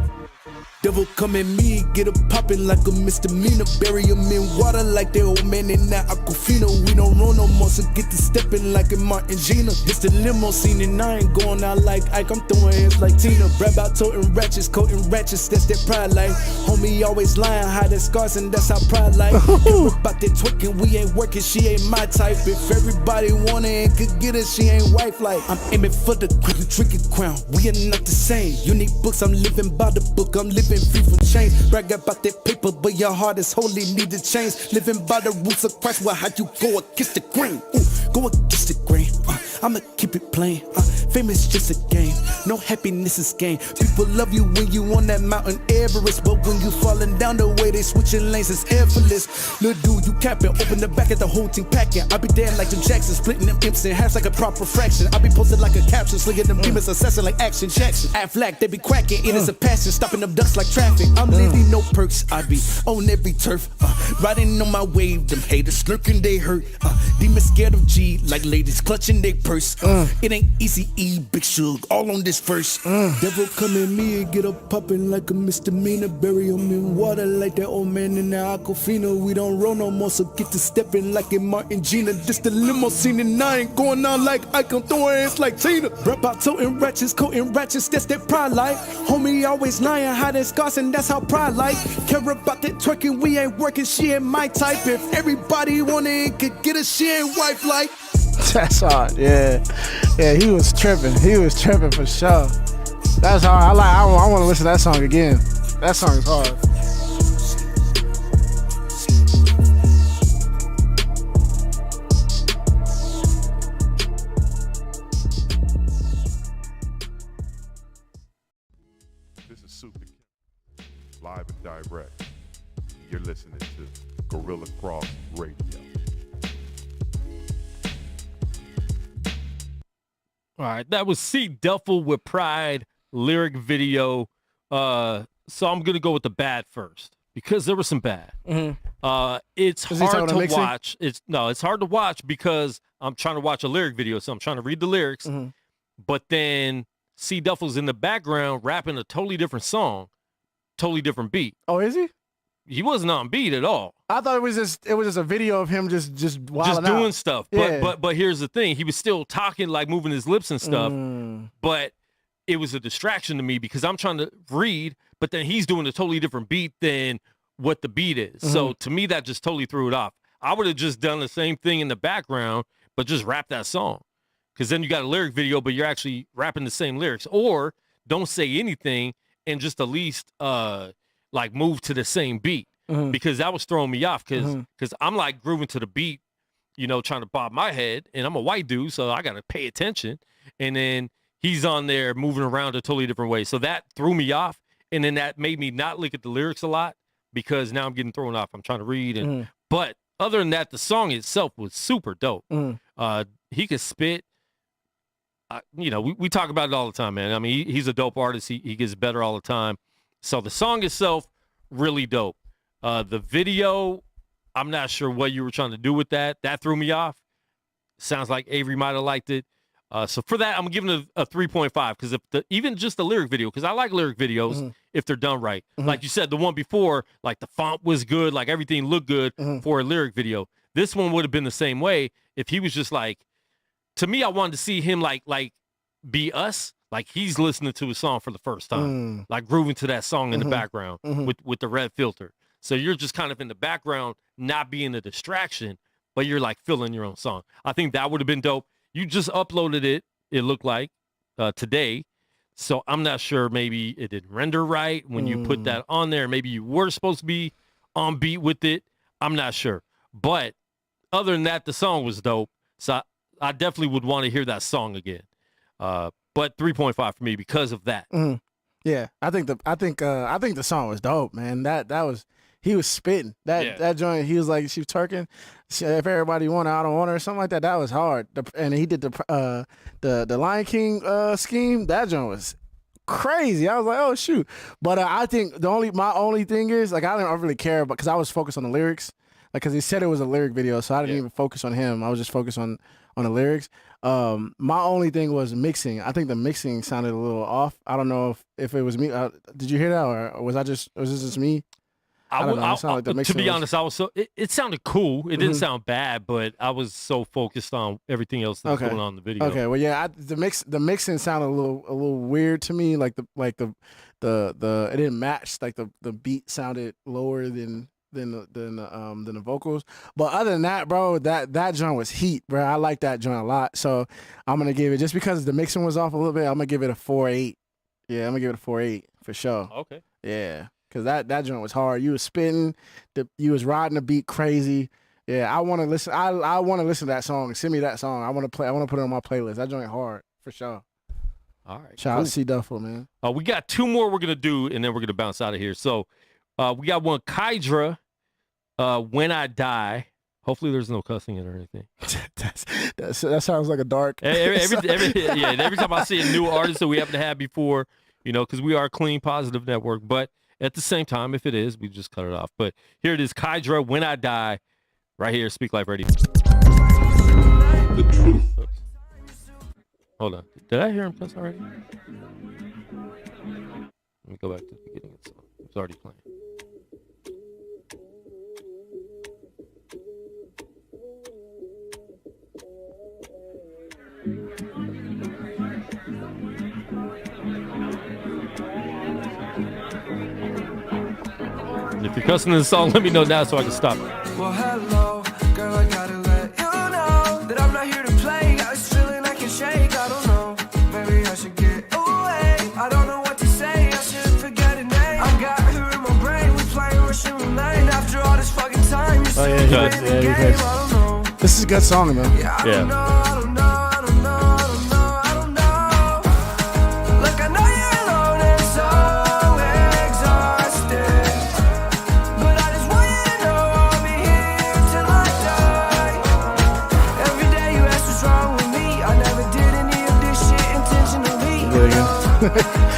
Devil come at me, get a poppin' like a misdemeanor. Bury him in water like that old man in that Aquafina. We don't roll no more, so get to steppin' like in Martin Gina. It's the limo scene and I ain't going out like Ike, I'm throwing hands like Tina. Brab out toting ratchets, coating ratchets, that's that pride life. Homie always lying, hide that scars and that's how pride life. Hear about that twerking, we ain't working, she ain't my type. If everybody want it and could get it, she ain't wife like. I'm aiming for the tricky crown, we are not the same. You need books, I'm living by the book, I'm living free from chains. Brag about that paper, but your heart is holy, need to change. Living by the rules of Christ, well, how you go against the grain? Go against the grain. I'ma keep it plain. Fame is just a game, no happiness is gain. People love you when you on that mountain Everest, but when you falling down the way they switching lanes, it's effortless. Little dude, you capping, open the back of the whole team packing. I be there like Jim Jackson, splitting them imps in half like a proper fraction. I be posted like a caption, slinging them demons, assassin like Action Jackson. Aflac, they be cracking, it is a passion, stopping them ducks like traffic. I'm living no perks, I be on every turf, riding on my wave, them haters lurking, they hurt. Demons scared of G, like ladies clutching they purse. It ain't easy, Big Suge, all on this verse. Devil come at me and get up popping like a misdemeanor. Bury him in water like that old man in the Aquafina. We don't roll no more, so get to stepping like in Martin Gina. This the limo scene and I ain't going out like Ike, I'm throwing hands like Tina. Rap out toting ratchets, coating ratchets, that's that pride life. Homie always lying, hiding scars and that's how pride like. Care about that twerking, we ain't working, she ain't my type. If everybody want it, could get a she ain't wife like. That's hard, yeah. Yeah, he was tripping. He was tripping for sure. That's hard. I want to listen to that song again. That song is hard. This is Super live and direct. You're listening to Gorilla Cross Radio. All right, that was C Duffel with Pride lyric video. So I'm gonna go with the bad first because there was some bad. It's hard to watch. It's hard to watch because I'm trying to watch a lyric video, so I'm trying to read the lyrics. But then C Duffel's in the background rapping a totally different song, totally different beat. Oh, is he? He wasn't on beat at all. I thought it was just a video of him just doing stuff. But here's the thing: he was still talking, like moving his lips and stuff. But it was a distraction to me because I'm trying to read, but then he's doing a totally different beat than what the beat is. So to me, that just totally threw it off. I would have just done the same thing in the background, but just rap that song, because then you got a lyric video, but you're actually rapping the same lyrics. Or don't say anything and just at least like move to the same beat, because that was throwing me off because I'm like grooving to the beat, trying to bob my head, and I'm a white dude, so I got to pay attention. And then he's on there moving around a totally different way. So that threw me off. And then that made me not look at the lyrics a lot because now I'm getting thrown off. I'm trying to read. But other than that, the song itself was super dope. He could spit. We talk about it all the time, man. I mean, he's a dope artist. He gets better all the time. So the song itself, really dope. The video, I'm not sure what you were trying to do with that. That threw me off. Sounds like Avery might have liked it. So for that, I'm giving it a 3.5 because even just the lyric video, because I like lyric videos if they're done right. Like you said, the one before, like the font was good, like everything looked good for a lyric video. This one would have been the same way if he was just like, to me, I wanted to see him like be us, like he's listening to a song for the first time, like grooving to that song in the background with the red filter. So you're just kind of in the background, not being a distraction, but you're like feeling your own song. I think that would have been dope. You just uploaded it looked like, today. So I'm not sure, maybe it didn't render right when you put that on there. Maybe you were supposed to be on beat with it. I'm not sure. But other than that, the song was dope. So I definitely would want to hear that song again. but 3.5 for me because of that. Mm. Yeah, I think the song was dope, man. That was he was spitting that joint. He was like she was twerking. If everybody want her, I don't want her, or something like that. That was hard. And he did the Lion King scheme. That joint was crazy. I was like, oh shoot. But I think my only thing is like I don't really care, because I was focused on the lyrics, like because he said it was a lyric video, so I didn't even focus on him. I was just focused on the lyrics. My only thing was mixing. I think the mixing sounded a little off. I don't know if it was me. Did you hear that, or was this just me? I don't know. It sounded like the to mixing be honest, I was it sounded cool. It didn't Mhm. sound bad, but I was so focused on everything else that's going on in the video. Okay, well, yeah, the mixing sounded a little weird to me. Like the it didn't match. Like the beat sounded lower than the vocals. But other than that, bro, that joint was heat, bro. I like that joint a lot. So I'm gonna give it, just because the mixing was off a little bit, I'm gonna give it a 4.8. Yeah, I'm gonna give it a 4.8 for sure. Okay. Yeah, because that joint was hard. You was spitting, you was riding the beat crazy. Yeah, I want to listen. I want to listen to that song. Send me that song. I want to put it on my playlist. That joint hard for sure. All right. Shout out to C Duffel, man. We got two more we're gonna do, and then we're gonna bounce out of here. So we got one, Kydra, When I Die. Hopefully there's no cussing in it or anything. that sounds like a dark. Every time I see a new artist that we haven't had before, because we are a clean, positive network. But at the same time, if it is, we just cut it off. But here it is, Kydra, When I Die, right here, Speak Life Radio. Hold on. Did I hear him cuss already? Let me go back to the beginning of the song. It's already playing. If you're cussing in the song, let me know now so I can stop it. Well, hello, girl, I gotta let you know that I'm not here to play. Got this feeling I can shake. I don't know, maybe I should get away. I don't know what to say, I should forget a name. I got her in my brain, we playing Russian roulette. After all this fucking time, you're still playing the game. I don't know. This is a good song, though. Yeah, I don't know, I don't know, I don't know, I don't know, I don't know. Look, I know you're alone and so exhausted, but I just want you to know I'll be here till I die. Every day you ask what's wrong with me, I never did any of this shit intentionally.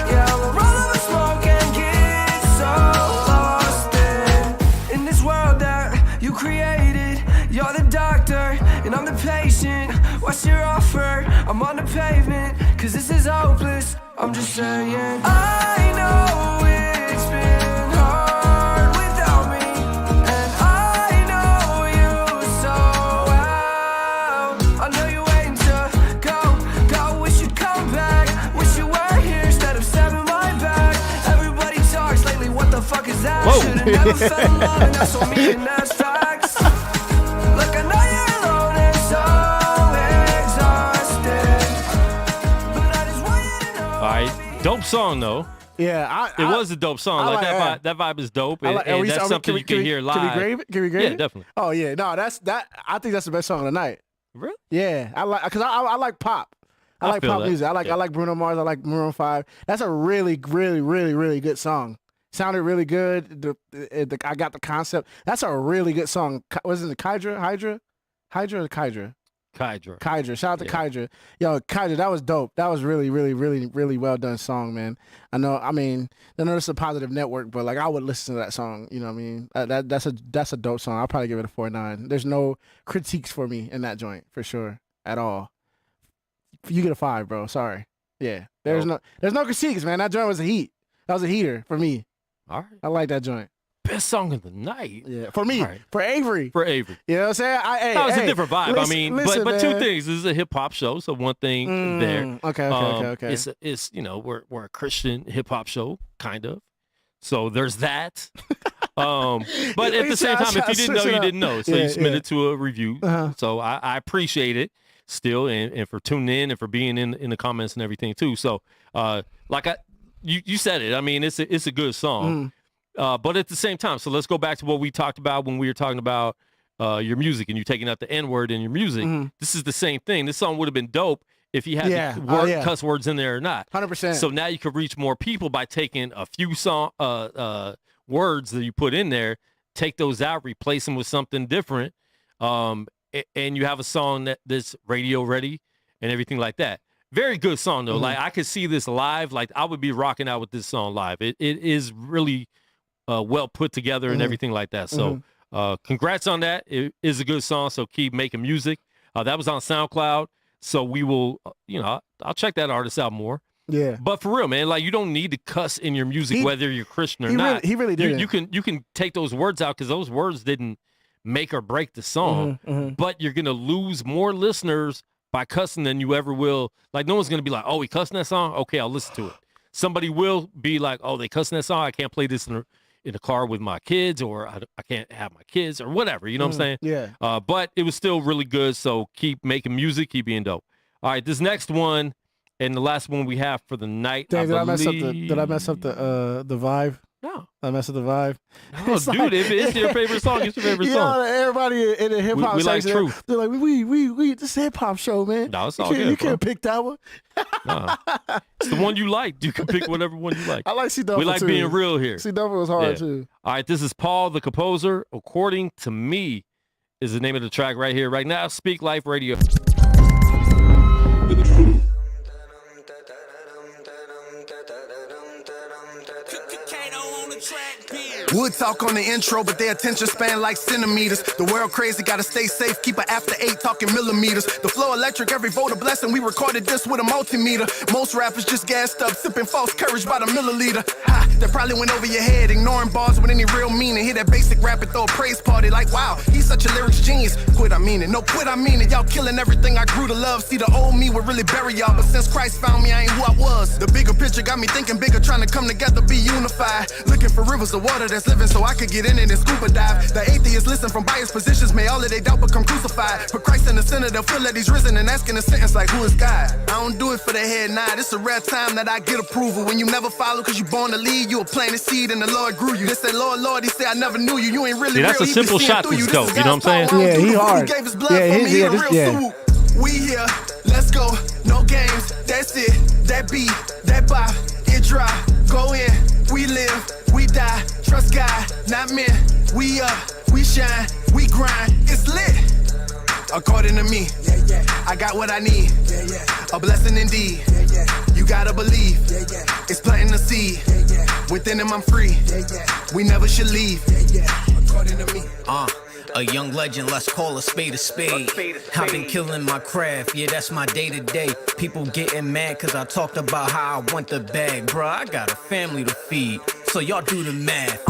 Yeah, I'll roll up a smoke and get so lost in this world that you created. You're the doctor and I'm the patient. What's your offer? I'm on the pavement, cause this is hopeless. I'm just saying, I know it's been hard without me, and I know you so well. I know you're waiting to go, wish you'd come back. Wish you were here instead of stabbing my back. Everybody talks lately, what the fuck is that? Whoa. Should've never fell in love, and that's on me, and that's facts. Look, I know you're alone and so exhausted, but I just want you to know. All right. Dope song, though. Yeah, It was a dope song. I Like like that vibe is dope, and, like- and are we- that's are we- something you can hear live. Can we grave it? Can we grave Yeah, it? definitely. Oh yeah, no, I think that's the best song of the night. Really? Yeah, I like, because I like pop. I like feel pop that. music. I Yeah. like Bruno Mars. I like Maroon 5. That's a really, really, really, really good song. Sounded really good. I got the concept. That's a really good song. Was it Kydra? Hydra or Kydra? Kydra. Shout out to Yeah. Kydra. Yo, Kydra, that was dope. That was really, really, really, really well done song, man. I know this is a positive network, but like I would listen to that song. You know what I mean? That's a dope song. I'll probably give it a 4.9. There's no critiques for me in that joint for sure at all. You get a 5, bro. Sorry. Yeah. There's no critiques, man. That joint was a heat. That was a heater for me. All right. I like that joint. Best song of the night. Yeah. For me. All right. For Avery. For Avery. You know what I'm saying? That was a different vibe. Listen, but two man. things. This is a hip hop show, so one thing there. Okay. It's we're a Christian hip hop show, kind of. So there's that. But at the same time, if you didn't know, you didn't know. So you submitted to a review. So I appreciate it still, and for tuning in and for being in the comments and everything too. So you said it. I mean, it's a good song. But at the same time, so let's go back to what we talked about when we were talking about your music and you taking out the N-word in your music. This is the same thing. This song would have been dope if he had Yeah. the Yeah. cuss words in there or not. 100%. So now you can reach more people by taking a few words that you put in there, take those out, replace them with something different, and you have a song that's radio ready and everything like that. Very good song though. Like I could see this live. Like I would be rocking out with this song live. It is really well put together and everything like that. So congrats on that. It is a good song. So keep making music. That was on SoundCloud. So we will, I'll check that artist out more. Yeah. But for real, man, like you don't need to cuss in your music, whether you're Christian or not. He really didn't. You can take those words out because those words didn't make or break the song. But you're gonna lose more listeners by cussing than you ever will. Like no one's gonna be like, oh, he cussing that song. Okay, I'll listen to it. Somebody will be like, oh, they cussing that song. I can't play this in the car with my kids, or I can't have my kids, or whatever. You know what I'm saying? Yeah. But it was still really good. So keep making music, keep being dope. All right, this next one. And the last one we have for the night. Dang, did I mess up the vibe? No. I messed up the vibe. No, It's dude, like- if it's your favorite song, it's your favorite song. Everybody in the hip hop We like section, truth. they're like, we this hip hop show, man. No, it's you all can't, good, you bro. can't pick that one. Nah. It's the one you like. You can pick whatever one you like. I like C Duffel We like too. being real here. C Duffel was hard Yeah. too. All right, this is Paul the Composer. According to Me is the name of the track right here, right now. Speak Life Radio. Wood talk on the intro, but their attention span like centimeters. The world crazy, gotta stay safe, keep it after 8, talking millimeters. The flow electric, every vote a blessing. We recorded this with a multimeter. Most rappers just gassed up, sipping false courage by the milliliter. Ha, that probably went over your head, ignoring bars with any real meaning. Hear that basic rap and throw a praise party like, wow, he's such a lyrics genius. Quit, I mean it. No, quit, I mean it. Y'all killing everything I grew to love. See, the old me would really bury y'all, but since Christ found me, I ain't who I was. The bigger picture got me thinking bigger, trying to come together, be unified. Looking for rivers of water that's living so I could get in it and scuba dive. The atheists listen from biased positions, may all of they doubt become crucified. Put Christ in the center, they'll feel that he's risen and asking a sentence like, who is God? I don't do it for the head nod. It's a rare time that I get approval. When you never follow cause you born to lead, you a planted seed and the Lord grew you. They say, Lord, Lord, he said, I never knew you. You ain't really See, that's real. a simple shot that's dope. You know what I'm saying? Yeah, he hard. He gave his blood Yeah, for he- me, he yeah, a this- real yeah. swoop. We here, let's go, no games, that's it. That beat, that bop, it drop, go in, we live, we die, trust God, not men. We up, we shine, we grind, it's lit. According to me, I got what I need, a blessing indeed. You gotta believe, it's planting the seed. Within him I'm free, we never should leave. According to me. A young legend, let's call a spade a spade. I've been killing my craft, yeah, that's my day to day. People getting mad cause I talked about how I want the bag. Bruh, I got a family to feed, so y'all do the math.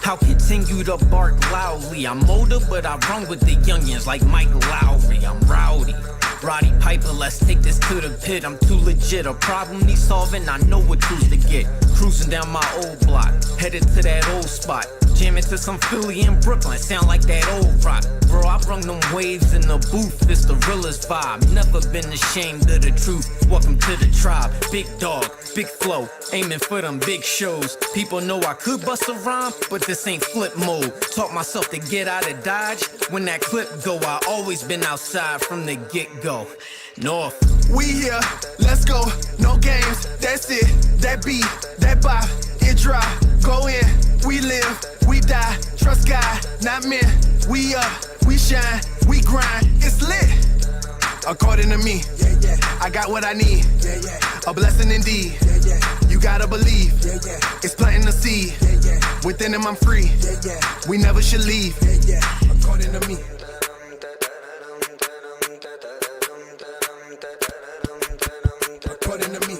I'll continue to bark loudly. I'm older, but I run with the youngins like Mike Lowry. I'm rowdy. Roddy Piper, let's take this to the pit. I'm too legit. A problem needs solving, I know what tools to get. Cruising down my old block, headed to that old spot. Jamming to some Philly in Brooklyn, sound like that old rock. Bro, I brung them waves in the booth, it's the realest vibe. Never been ashamed of the truth. Welcome to the tribe. Big dog, big flow, aiming for them big shows. People know I could bust a rhyme, but this ain't flip mode. Taught myself to get out of Dodge. When that clip go, I always been outside from the get-go. North. We here, let's go, no games, that's it. That beat, that bop, it drop, go in, we live, we die, trust God, not men. We up, we shine, we grind, it's lit. According to me, I got what I need, a blessing indeed. You gotta believe, it's planting the seed. Within him I'm free, we never should leave. According to me. According to me.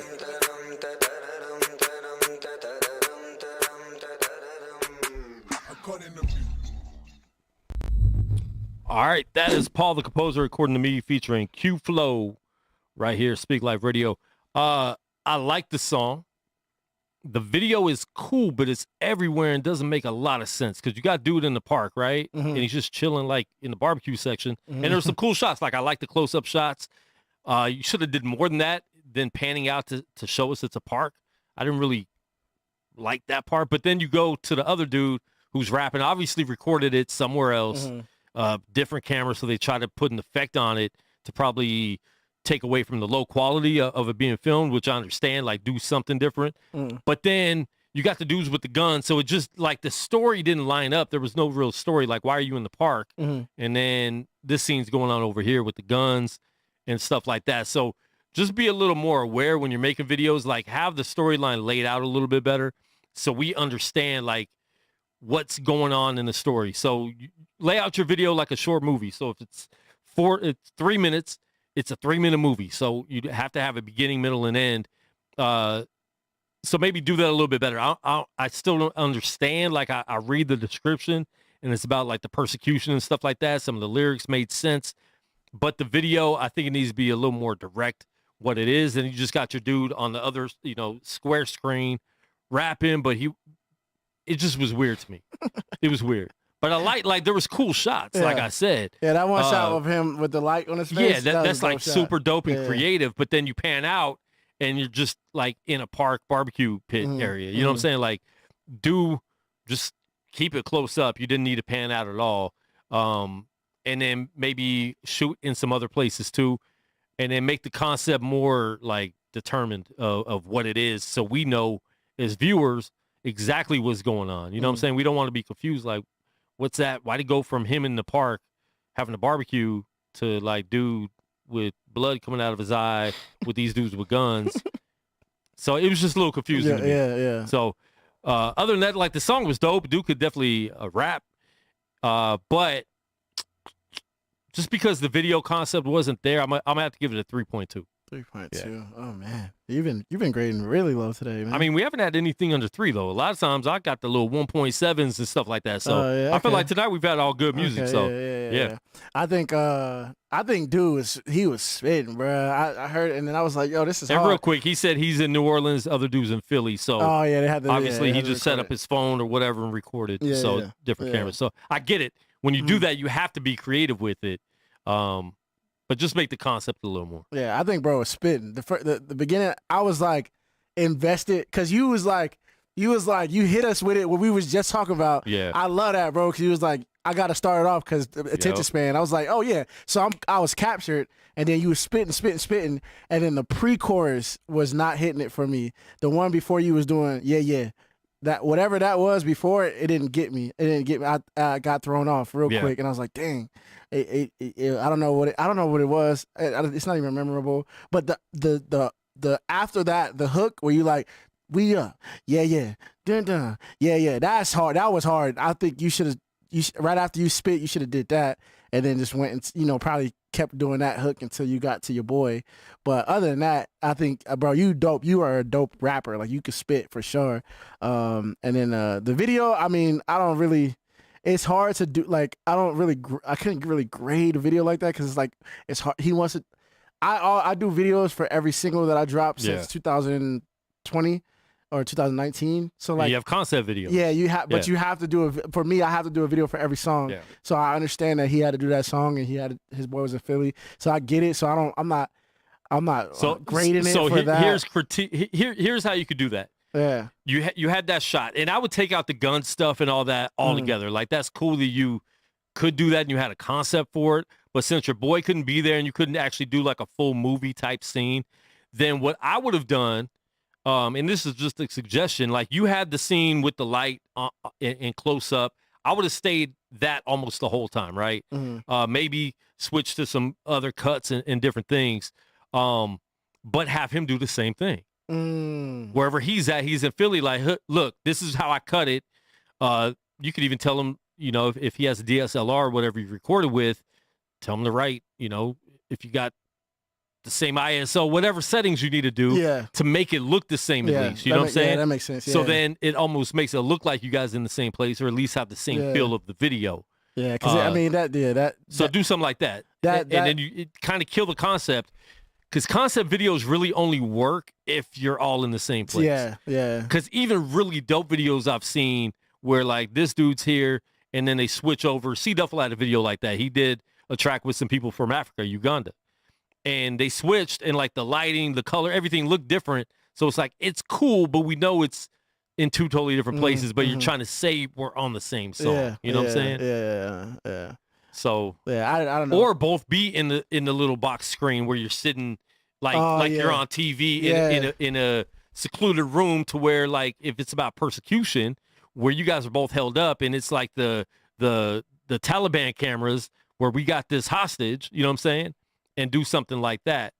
According to me. All right, that is Paul the Composer, according to me, featuring Q Flow right here, Speak Life Radio. I like the song. The video is cool, but it's everywhere and doesn't make a lot of sense because you got dude in the park, right? And he's just chilling like in the barbecue section. And there's some cool shots. Like I like the close-up shots. You should have did more than that than panning out to show us it's a park. I didn't really like that part. But then you go to the other dude who's rapping, obviously recorded it somewhere else, different camera, so they try to put an effect on it to probably take away from the low quality of it being filmed, which I understand, like do something different. But then you got the dudes with the guns, so it just like the story didn't line up. There was no real story. Like, why are you in the park? And then this scene's going on over here with the guns and stuff like that. So just be a little more aware when you're making videos, like have the storyline laid out a little bit better so we understand like what's going on in the story. So you lay out your video like a short movie. So if it's 3 minutes, it's a 3-minute movie. So you have to have a beginning, middle, and end. So maybe do that a little bit better. I still don't understand. Like I read the description and it's about like the persecution and stuff like that. Some of the lyrics made sense, but the video, I think it needs to be a little more direct what it is. And you just got your dude on the other, square screen rapping, but it just was weird to me. It was weird. But I like there was cool shots, like I said. Yeah, that one shot of him with the light on his face. Yeah, that's like shot. super dope and creative. But then you pan out and you're just like in a park barbecue pit area. You know what I'm saying? Like, just keep it close up. You didn't need to pan out at all. And then maybe shoot in some other places too. And then make the concept more like determined of what it is. So we know as viewers exactly what's going on. You know what I'm saying? We don't want to be confused. Like, what's that? Why'd it go from him in the park having a barbecue to like dude with blood coming out of his eye with these dudes with guns? So it was just a little confusing to me. Yeah. So other than that, like the song was dope. Dude could definitely rap. But just because the video concept wasn't there, I'm gonna have to give it a 3.2. 3.2. Yeah. Oh man, you've been grading really low today, man. I mean, we haven't had anything under 3 though. A lot of times I got the little 1.7s and stuff like that. So I feel like tonight we've had all good music. Yeah. I think dude was spitting, bro. I heard, and then I was like, yo, this is and hard. real quick, he said he's in New Orleans, other dudes in Philly. So they had obviously he just set up his phone or whatever and recorded. Different cameras. So I get it. When you do that, you have to be creative with it. But just make the concept a little more. Yeah, I think bro was spitting. The beginning, I was like invested because you hit us with it when we was just talking about. Yeah, I love that, bro. Because he was like, I got to start it off because the attention span. I was like, oh yeah. So I was captured, and then you was spitting, and then the pre-chorus was not hitting it for me. The one before you was doing that whatever that was before it didn't get me. I got thrown off real quick, and I was like, dang. I don't know what it was. It's not even memorable. But the after that, the hook where you like, we up, dun dun, that's hard. That was hard. I think you right after you spit, you should have did that, and then just went and probably kept doing that hook until you got to your boy. But other than that, I think, bro, you dope. You are a dope rapper. Like you could spit for sure. And then the video, I mean, I don't really. It's hard to do. Like I couldn't really grade a video like that because it's like it's hard. He wants to. I do videos for every single that I dropped since 2020 or 2019. So like you have concept videos. Yeah, you have, but you have to do for me. I have to do a video for every song. Yeah. So I understand that he had to do that song and his boy was in Philly. So I get it. So I'm not grading it for that. Here's critique. Here's how you could do that. Yeah, you had that shot, and I would take out the gun stuff and all that altogether. Like that's cool that you could do that and you had a concept for it. But since your boy couldn't be there and you couldn't actually do like a full movie type scene, then what I would have done, and this is just a suggestion, like you had the scene with the light in close up. I would have stayed that almost the whole time, right? Maybe switch to some other cuts and different things, but have him do the same thing. Wherever he's at, he's in Philly. Like, look, this is how I cut it. You could even tell him, if he has a DSLR or whatever you recorded with, tell him to write. If you got the same ISO, whatever settings you need to do to make it look the same at least. You know what I'm saying? Yeah, that makes sense. Yeah. So then it almost makes it look like you guys in the same place, or at least have the same feel of the video. Yeah, because So do something like that, and then you kind of kill the concept. Because concept videos really only work if you're all in the same place. Yeah. Because even really dope videos I've seen where like this dude's here and then they switch over. C. Duffel had a video like that. He did a track with some people from Africa, Uganda. And they switched and like the lighting, the color, everything looked different. So it's like, it's cool, but we know it's in two totally different places, but you're trying to say we're on the same song. You know what I'm saying? Yeah. So yeah, I don't know. Or both be in the little box screen where you're sitting like you're on TV in a secluded room, to where, like, if it's about persecution, where you guys are both held up and it's like the Taliban cameras where we got this hostage, you know what I'm saying? And do something like that.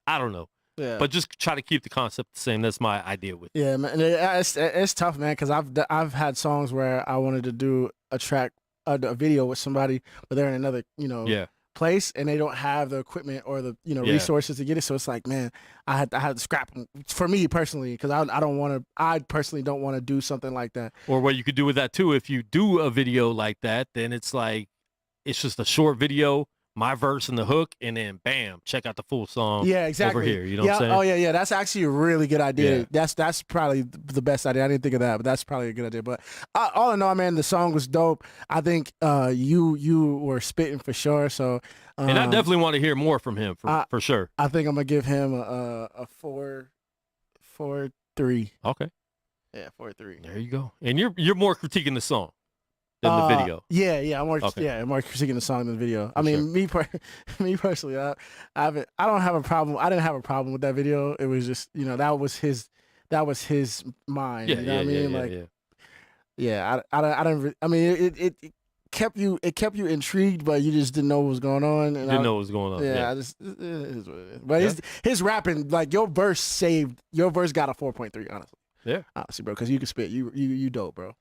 I don't know. Yeah. But just try to keep the concept the same. That's my idea with it. Yeah, man. It's tough, man, because I've had songs where I wanted to do a video with somebody, but they're in another, place, and they don't have the equipment or the resources to get it. So it's like, man, I had to scrap them for me personally, because I personally don't want to do something like that. Or what you could do with that too, if you do a video like that, then it's like it's just a short video, my verse and the hook, and then bam, check out the full song. Yeah, exactly. Over here, you know what I'm saying? Oh yeah. That's actually a really good idea. Yeah. That's probably the best idea. I didn't think of that, but that's probably a good idea. But all in all, man, the song was dope. I think you were spitting for sure. So and I definitely want to hear more from him for sure. I think I'm gonna give him a 4-3. Okay. Yeah, 4-3. There you go. And you're more critiquing the song than the video. Yeah, I'm more critiquing the song than the video. I mean, me personally, I don't have a problem. I didn't have a problem with that video. It was just, that was his mind. Yeah, you know what I mean? I didn't. I mean, it kept you intrigued, but you just didn't know what was going on. And didn't know what was going on. Yeah, it is what it is. But his rapping, like, your verse got a 4.3, honestly. Yeah, honestly, bro, because you can spit. You dope, bro.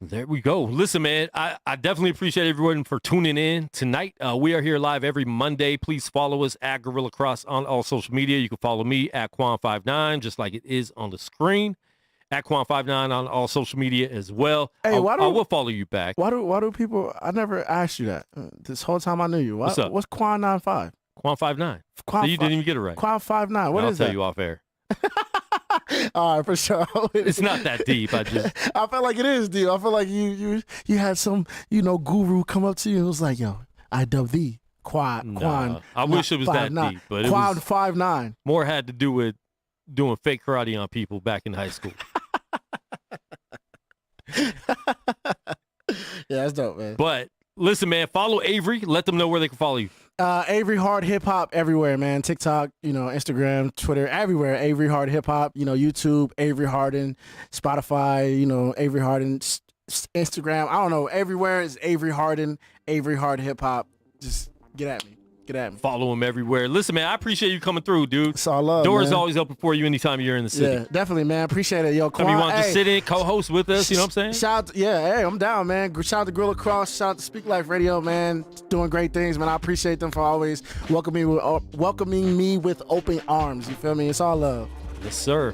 There we go. Listen, man, I definitely appreciate everyone for tuning in tonight. We are here live every Monday. Please follow us at Gorilla Cross on all social media. You can follow me at Quan59, just like it is on the screen. At Quan59 on all social media as well. Hey, I will follow you back. Why do people? I never asked you that this whole time I knew you. What's up? What's Quan95? Quan59. So you didn't even get it right. Quan59. What is that? I'll tell you off air. All right, for sure. It's not that deep. I feel like it is deep. I feel like you had some guru come up to you and was like, "Yo, I dub thee Quan." I wish it was that deep, but Quan it was 5'9". More had to do with doing fake karate on people back in high school. Yeah, that's dope, man. But listen, man, follow Avery. Let them know where they can follow you. Avery Hard Hip Hop everywhere, man. TikTok, Instagram, Twitter, everywhere. Avery Hard Hip Hop, YouTube, Avery Harden, Spotify, Avery Harden, Instagram. I don't know. Everywhere is Avery Harden, Avery Hard Hip Hop. Just get at me. Follow him everywhere. Listen, man, I appreciate you coming through, dude. It's all love, Doors man. always open for you anytime you're in the city. Yeah, definitely, man. Appreciate it, yo. If you want to sit in, co-host with us, you know what I'm saying? Hey, I'm down, man. Shout out to Gorilla Cross. Shout out to Speak Life Radio, man. Doing great things, man. I appreciate them for always welcoming me with open arms. You feel me? It's all love. Yes, sir.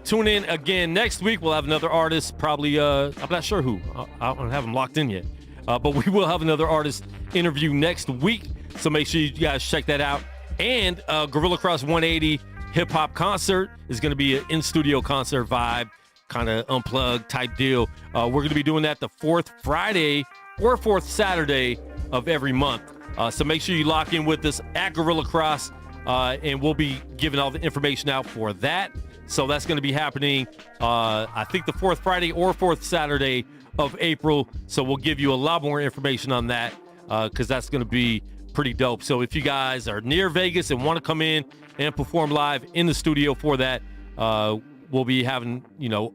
Tune in again next week. We'll have another artist, probably, I'm not sure who. I don't have them locked in yet. But we will have another artist interview next week. So make sure you guys check that out. And Gorilla Cross 180 hip hop concert is going to be an in-studio concert vibe, kind of unplugged type deal. We're going to be doing that the fourth Friday or fourth Saturday of every month. So make sure you lock in with us at Gorilla Cross, and we'll be giving all the information out for that. So that's going to be happening, I think, the fourth Friday or fourth Saturday of April. So we'll give you a lot more information on that, because that's going to be pretty dope. So if you guys are near Vegas and want to come in and perform live in the studio for that, we'll be having,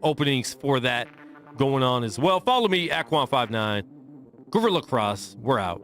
openings for that going on as well. Follow me at Quan59. Gorilla Cross. We're out.